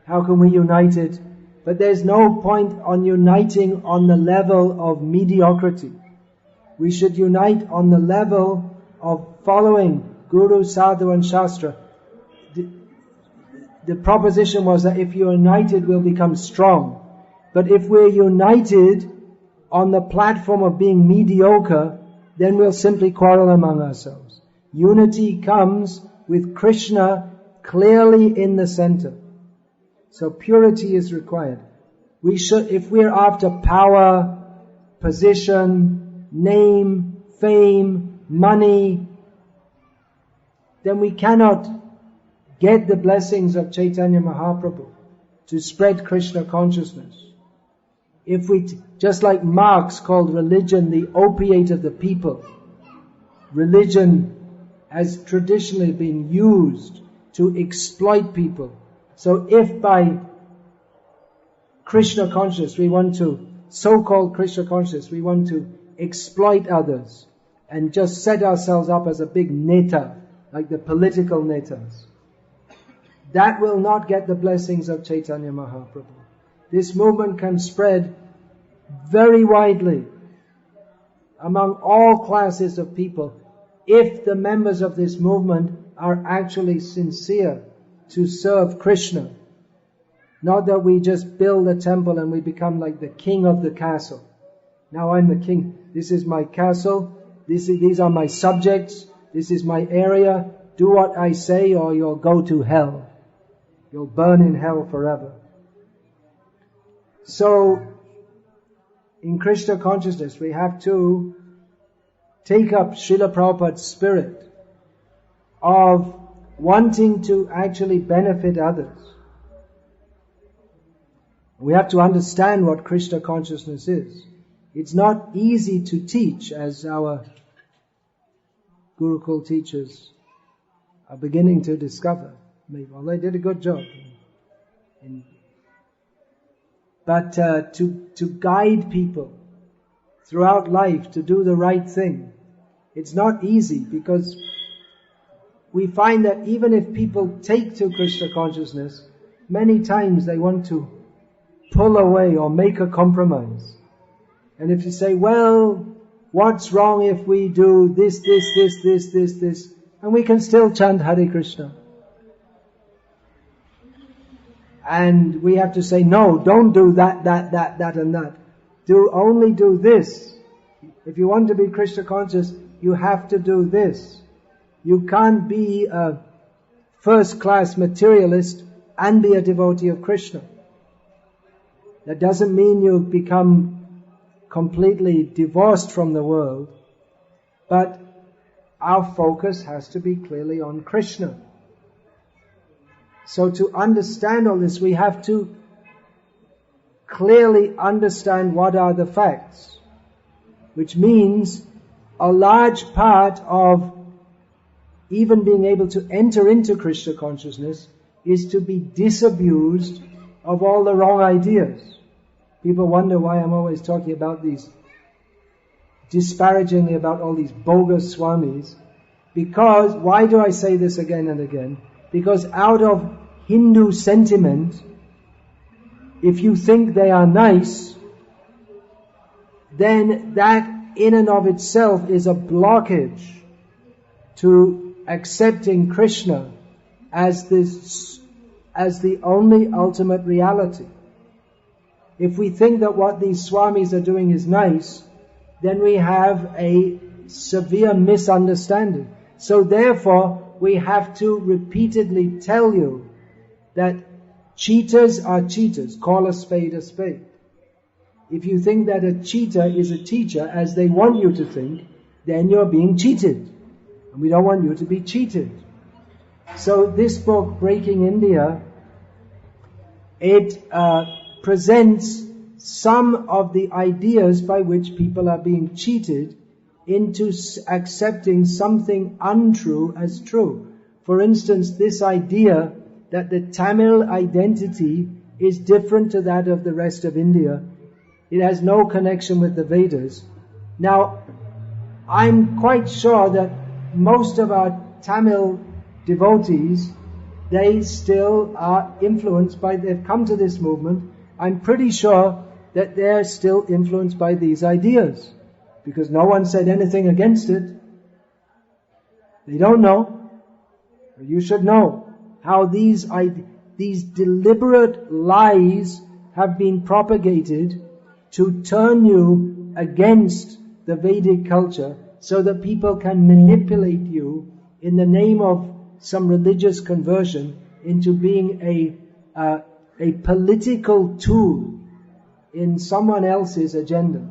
How can we unite it? But there's no point on uniting on the level of mediocrity. We should unite on the level of following Guru, Sadhu and Shastra. The proposition was that if you're united, we'll become strong. But if we're united on the platform of being mediocre, then we'll simply quarrel among ourselves. Unity comes with Krishna clearly in the center. So purity is required. We should, if we're after power, position, name, fame, money, then we cannot get the blessings of Chaitanya Mahaprabhu to spread Krishna consciousness. If we, just like Marx called religion the opiate of the people, religion has traditionally been used to exploit people. So if by Krishna consciousness we want to, so-called Krishna consciousness, we want to exploit others and just set ourselves up as a big neta, like the political netas, that will not get the blessings of Chaitanya Mahaprabhu. This movement can spread very widely among all classes of people if the members of this movement are actually sincere to serve Krishna. Not that we just build a temple and we become like the king of the castle. Now I'm the king. This is my castle. These are my subjects. This is my area. Do what I say or you'll go to hell. You'll burn in hell forever. So, in Krishna consciousness, we have to take up Srila Prabhupada's spirit of wanting to actually benefit others. We have to understand what Krishna consciousness is. It's not easy to teach, as our Gurukul teachers are beginning to discover. Well, they did a good job. But to guide people throughout life to do the right thing, it's not easy, because we find that even if people take to Krishna consciousness, many times they want to pull away or make a compromise. And if you say, what's wrong if we do this, and we can still chant Hare Krishna. And we have to say, no, don't do that and that. Only do this. If you want to be Krishna conscious, you have to do this. You can't be a first-class materialist and be a devotee of Krishna. That doesn't mean you become completely divorced from the world, but our focus has to be clearly on Krishna. So to understand all this, we have to clearly understand what are the facts, which means a large part of even being able to enter into Krishna consciousness is to be disabused of all the wrong ideas. People wonder why I'm always talking about these, disparagingly about all these bogus Swamis. Because, why do I say this again and again? Because out of Hindu sentiment, if you think they are nice, then that in and of itself is a blockage to accepting Krishna as the only ultimate reality. If we think that what these Swamis are doing is nice, then we have a severe misunderstanding. So therefore, we have to repeatedly tell you that cheaters are cheaters. Call a spade a spade. If you think that a cheater is a teacher, as they want you to think, then you're being cheated. And we don't want you to be cheated. So this book, Breaking India, it presents some of the ideas by which people are being cheated into accepting something untrue as true. For instance, this idea that the Tamil identity is different to that of the rest of India. It has no connection with the Vedas. Now, I'm quite sure that most of our Tamil devotees, they still are influenced by, they've come to this movement. I'm pretty sure that they're still influenced by these ideas, because no one said anything against it. They don't know. You should know how these deliberate lies have been propagated to turn you against the Vedic culture, so that people can manipulate you in the name of some religious conversion into being a political tool in someone else's agenda.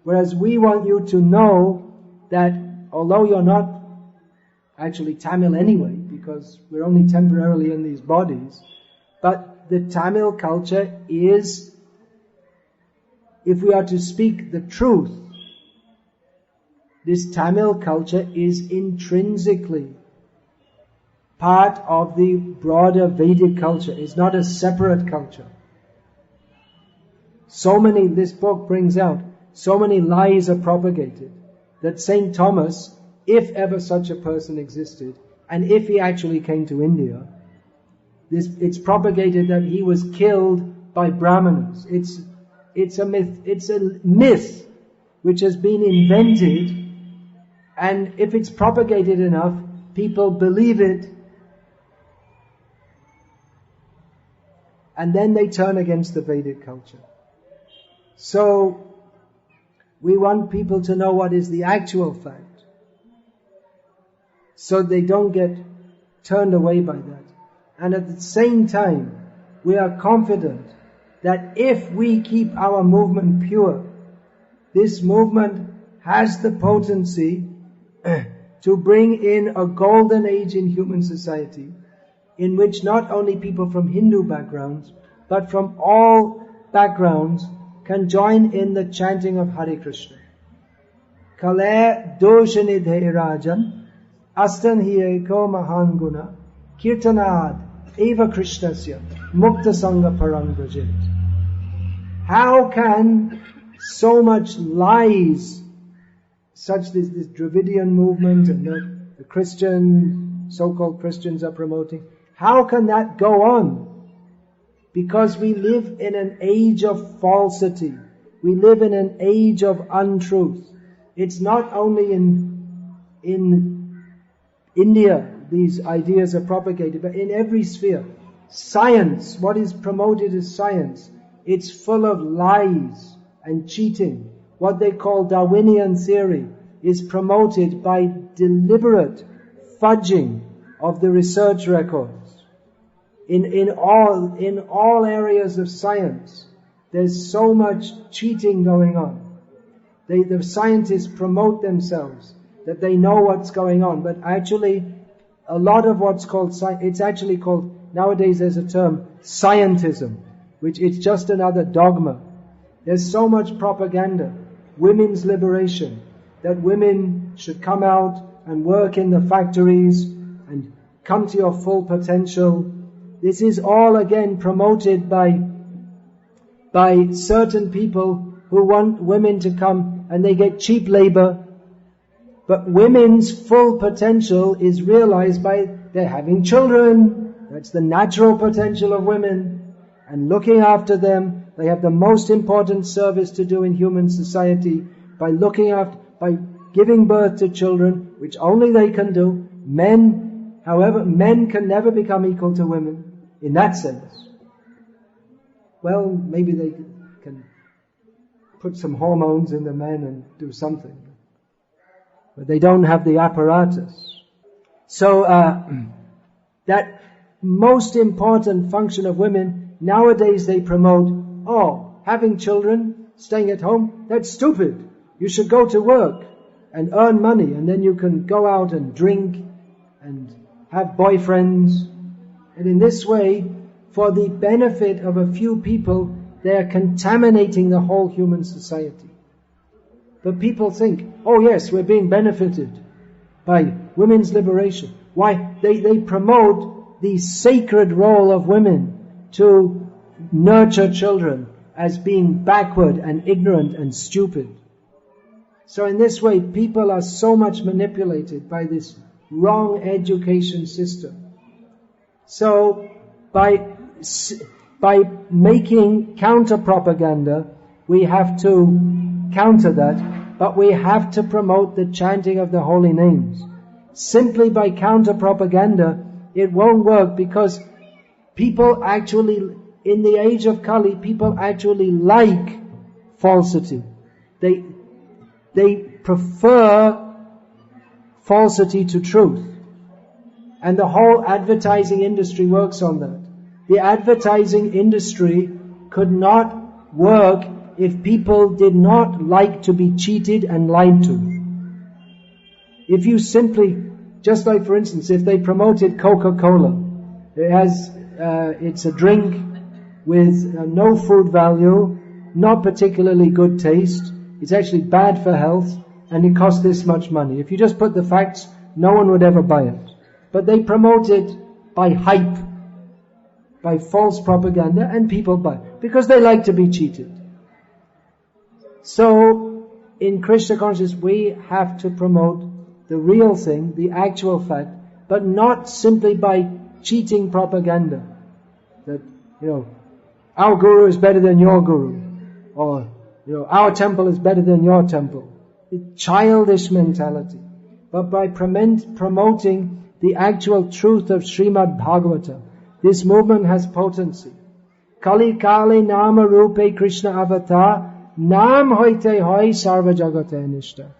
Whereas we want you to know that although you're not actually Tamil anyway, because we're only temporarily in these bodies, but the Tamil culture is, if we are to speak the truth, this Tamil culture is intrinsically part of the broader Vedic culture. It's not a separate culture. This book brings out, so many lies are propagated that Saint Thomas, if ever such a person existed, and if he actually came to India, it's propagated that he was killed by Brahmanas. It's a myth which has been invented, and if it's propagated enough, people believe it, and then they turn against the Vedic culture. So, we want people to know what is the actual fact, so they don't get turned away by that. And at the same time, we are confident that if we keep our movement pure, this movement has the potency to bring in a golden age in human society, in which not only people from Hindu backgrounds, but from all backgrounds can join in the chanting of Hare Krishna. Kale doshanidhe rajan astan hi eko mahan guna kirtanad eva krishnasya mukta sangha parang brajit. How can so much lies, such this Dravidian movement and the Christian, so-called Christians are promoting, how can that go on? Because we live in an age of falsity. We live in an age of untruth. It's not only in India these ideas are propagated, but in every sphere. Science, what is promoted as science, it's full of lies and cheating. What they call Darwinian theory is promoted by deliberate fudging of the research records. In all areas of science, there's so much cheating going on. The scientists promote themselves that they know what's going on, but actually, a lot of what's called science, it's actually called, nowadays there's a term, scientism, which it's just another dogma. There's so much propaganda, women's liberation, that women should come out and work in the factories and come to your full potential. This is all again promoted by certain people who want women to come, and they get cheap labor. But women's full potential is realized by their having children. That's the natural potential of women. And looking after them, they have the most important service to do in human society by giving birth to children, which only they can do. Men can never become equal to women in that sense. Well, maybe they can put some hormones in the men and do something. But they don't have the apparatus. So that most important function of women, nowadays they promote, having children, staying at home, that's stupid. You should go to work and earn money, and then you can go out and drink and have boyfriends. And in this way, for the benefit of a few people, they are contaminating the whole human society. But people think, yes, we're being benefited by women's liberation. Why? They promote the sacred role of women to nurture children as being backward and ignorant and stupid. So in this way, people are so much manipulated by this wrong education system. So by making counter-propaganda, we have to counter that, but we have to promote the chanting of the holy names. Simply by counter-propaganda, it won't work, because people actually, in the age of Kali, people actually like falsity. They prefer falsity to truth. And the whole advertising industry works on that. The advertising industry could not work if people did not like to be cheated and lied to. If you simply, just like for instance, if they promoted Coca-Cola, it's a drink with no food value, not particularly good taste, it's actually bad for health, and it costs this much money. If you just put the facts, no one would ever buy it. But they promote it by hype, by false propaganda, and people buy it, because they like to be cheated. So, in Krishna consciousness, we have to promote the real thing, the actual fact, but not simply by cheating propaganda. That, our guru is better than your guru, or, our temple is better than your temple. It's childish mentality. But by promoting the actual truth of Srimad Bhagavata, this movement has potency. Kali Kali Nama Rupe Krishna Avatar Nam Hoite Hoi Sarva Jagate Nishta.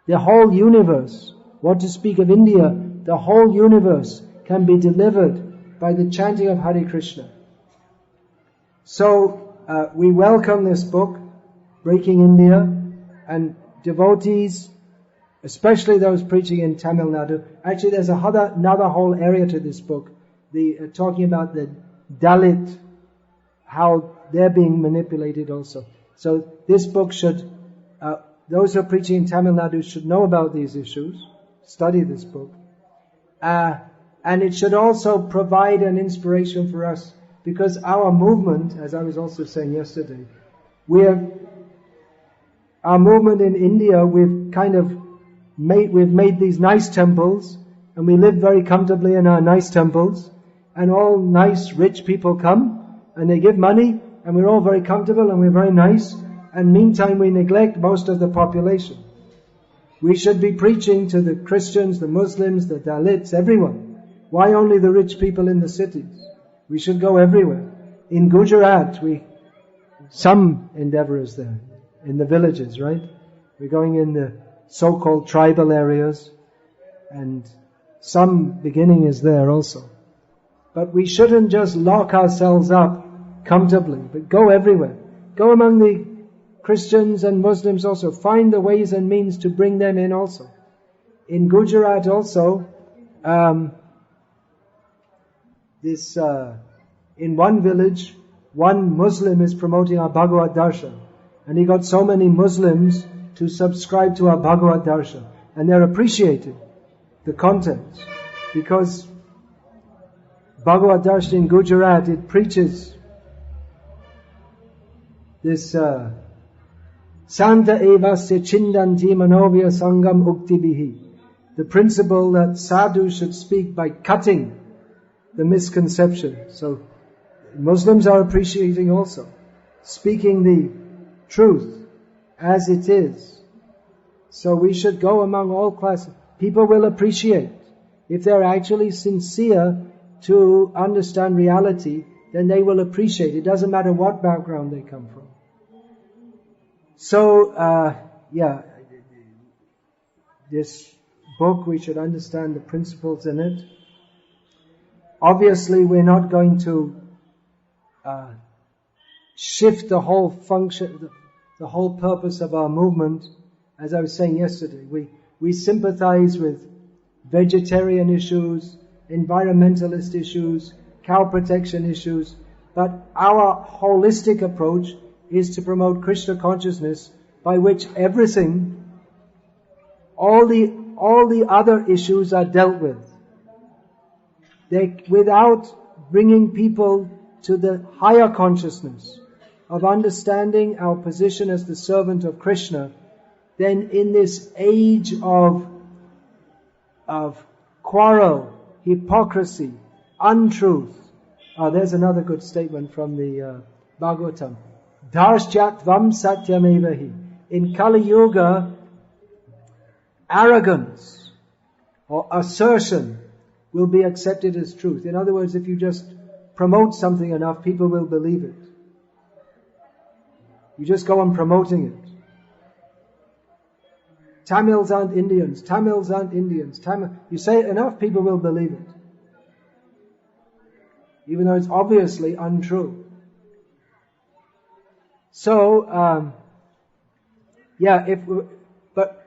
The whole universe, what to speak of India, the whole universe can be delivered by the chanting of Hare Krishna. So, we welcome this book, Breaking India, and devotees, especially those preaching in Tamil Nadu. Actually, there's another whole area to this book, talking about the Dalit, how they're being manipulated also. So this book should, those who are preaching in Tamil Nadu should know about these issues, study this book. And it should also provide an inspiration for us, because our movement, as I was also saying yesterday, our movement in India, we've made these nice temples, and we live very comfortably in our nice temples, and all nice rich people come, and they give money, and we're all very comfortable, and we're very nice, and meantime we neglect most of the population. We should be preaching to the Christians, the Muslims, the Dalits, everyone. Why only the rich people in the cities? We should go everywhere. In Gujarat, some endeavor is there. In the villages, right? We're going in the so-called tribal areas, and some beginning is there also. But we shouldn't just lock ourselves up comfortably, but go everywhere. Go among the Christians and Muslims also. Find the ways and means to bring them in also. In Gujarat also, in one village, one Muslim is promoting our Bhagavad Darshan. And he got so many Muslims to subscribe to our Bhagavad Darshan. And they're appreciating the contents. Because Bhagavad Darshan in Gujarat, it preaches this Santa evasya chindanti manovya sangam uktibihi. The principle that sadhu should speak by cutting the misconception. So Muslims are appreciating also. Speaking the truth as it is. So we should go among all classes. People will appreciate. If they're actually sincere to understand reality, then they will appreciate. It doesn't matter what background they come from. So, this book, we should understand the principles in it. Obviously, we're not going to shift the whole function, the whole purpose of our movement. As I was saying yesterday, we sympathize with vegetarian issues, environmentalist issues, cow protection issues, but our holistic approach is to promote Krishna consciousness, by which everything, all the other issues are dealt with. Without bringing people to the higher consciousness of understanding our position as the servant of Krishna, then in this age of quarrel, hypocrisy, untruth. There's another good statement from the Bhagavatam. Dharsyatvam satyamevahi. In Kali Yuga, arrogance or assertion will be accepted as truth. In other words, if you just promote something enough, people will believe it. You just go on promoting it. Tamils aren't Indians. Tamils aren't Indians. You say it enough, people will believe it. Even though it's obviously untrue. So, but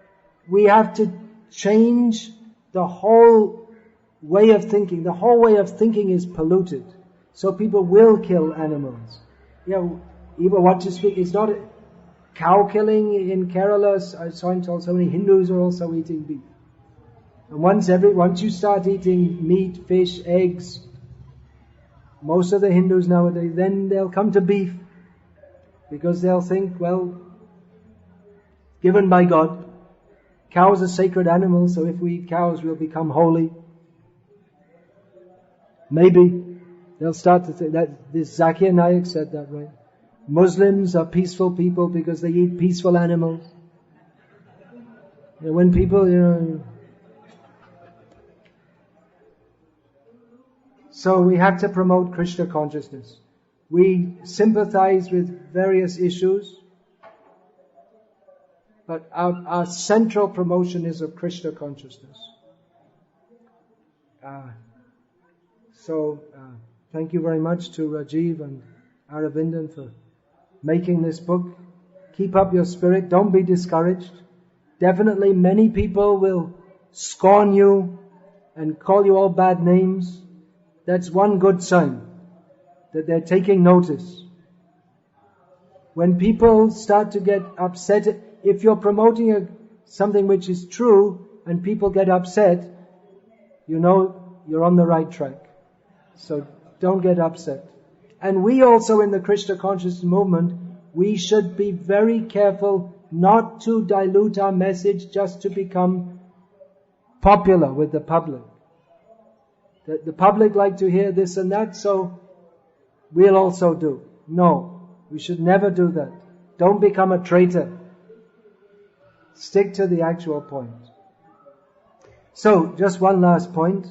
we have to change the whole way of thinking. The whole way of thinking is polluted. So people will kill animals. Even what to speak, it's not cow killing in Kerala. I saw him told so many Hindus are also eating beef. And once you start eating meat, fish, eggs, most of the Hindus nowadays, then they'll come to beef. Because they'll think, well, given by God, cows are sacred animals, so if we eat cows, we'll become holy. Maybe they'll start to think that this Zakir Naik said that, right? Muslims are peaceful people because they eat peaceful animals. When people, So we have to promote Krishna consciousness. We sympathize with various issues, but our central promotion is of Krishna consciousness. Thank you very much to Rajiv and Aravindan for making this book. Keep up your spirit. Don't be discouraged. Definitely many people will scorn you and call you all bad names. That's one good sign, that they're taking notice. When people start to get upset, if you're promoting something which is true and people get upset, you know you're on the right track. So don't get upset. And we also in the Krishna consciousness movement, we should be very careful not to dilute our message just to become popular with the public. The public like to hear this and that, so we'll also do. No, we should never do that. Don't become a traitor. Stick to the actual point. So, just one last point.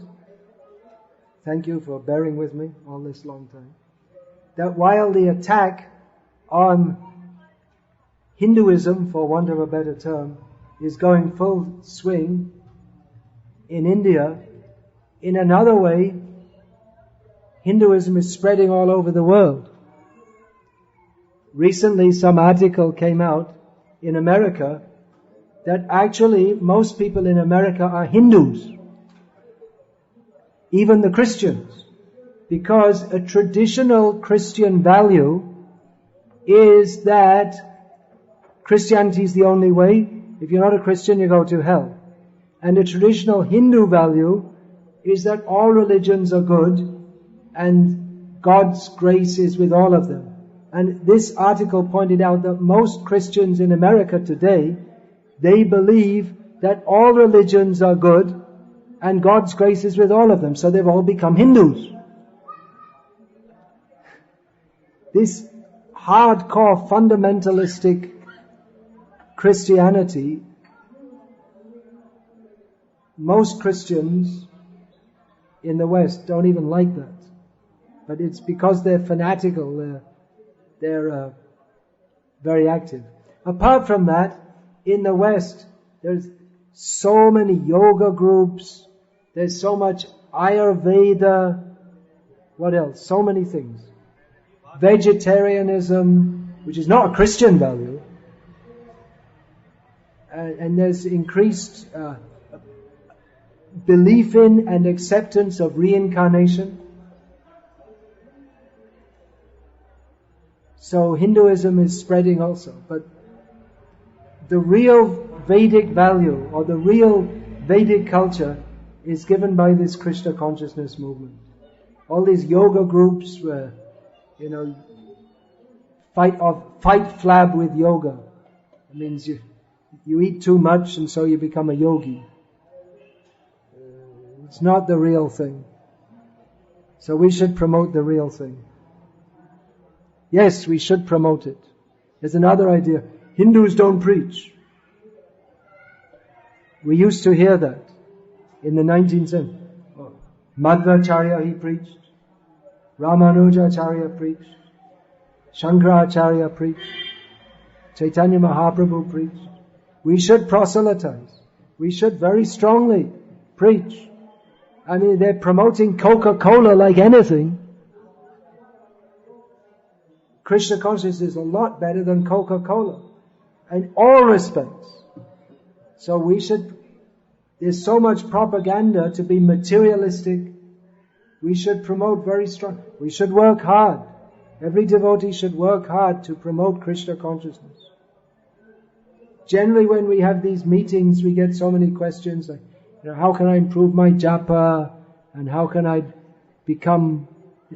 Thank you for bearing with me all this long time. That while the attack on Hinduism, for want of a better term, is going full swing in India, in another way, Hinduism is spreading all over the world. Recently, some article came out in America that actually most people in America are Hindus. Even the Christians. Because a traditional Christian value is that Christianity is the only way. If you're not a Christian, you go to hell. And the traditional Hindu value is that all religions are good and God's grace is with all of them. And this article pointed out that most Christians in America today, they believe that all religions are good and God's grace is with all of them. So they've all become Hindus. This hardcore fundamentalistic Christianity, most Christians in the West don't even like that. But it's because they're fanatical, they're very active. Apart from that, in the West, there's so many yoga groups, there's so much Ayurveda, what else? So many things. Vegetarianism, which is not a Christian value, and there's increased belief in and acceptance of reincarnation. So Hinduism is spreading also. But the real Vedic value or the real Vedic culture is given by this Krishna consciousness movement. All these yoga groups where, fight flab with yoga. It means you eat too much and so you become a yogi. It's not the real thing. So we should promote the real thing. Yes, we should promote it. There's another idea. Hindus don't preach. We used to hear that in the 19th century. Madhvacharya, he preached. Ramanujacharya preached. Shankaracharya preached. Chaitanya Mahaprabhu preached. We should proselytize. We should very strongly preach. I mean, they're promoting Coca-Cola like anything. Krishna consciousness is a lot better than Coca-Cola in all respects. So there's so much propaganda to be materialistic. We should promote very strong. We should work hard. Every devotee should work hard to promote Krishna consciousness. Generally when we have these meetings, we get so many questions like, how can I improve my japa? And how can I become...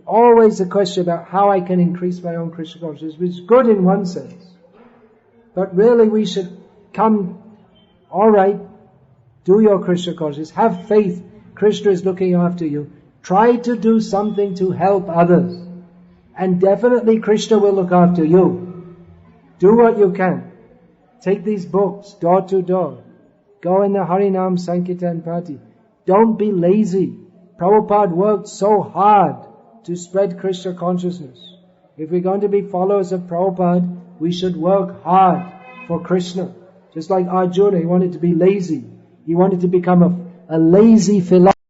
Always a question about how I can increase my own Krishna consciousness, which is good in one sense. But really we should come, alright, do your Krishna consciousness, have faith, Krishna is looking after you. Try to do something to help others. And definitely Krishna will look after you. Do what you can. Take these books, door to door. Go in the Harinam Sankirtan party. Don't be lazy. Prabhupada worked so hard to spread Krishna consciousness. If we're going to be followers of Prabhupada, we should work hard for Krishna. Just like Arjuna, he wanted to be lazy. He wanted to become a lazy philosopher.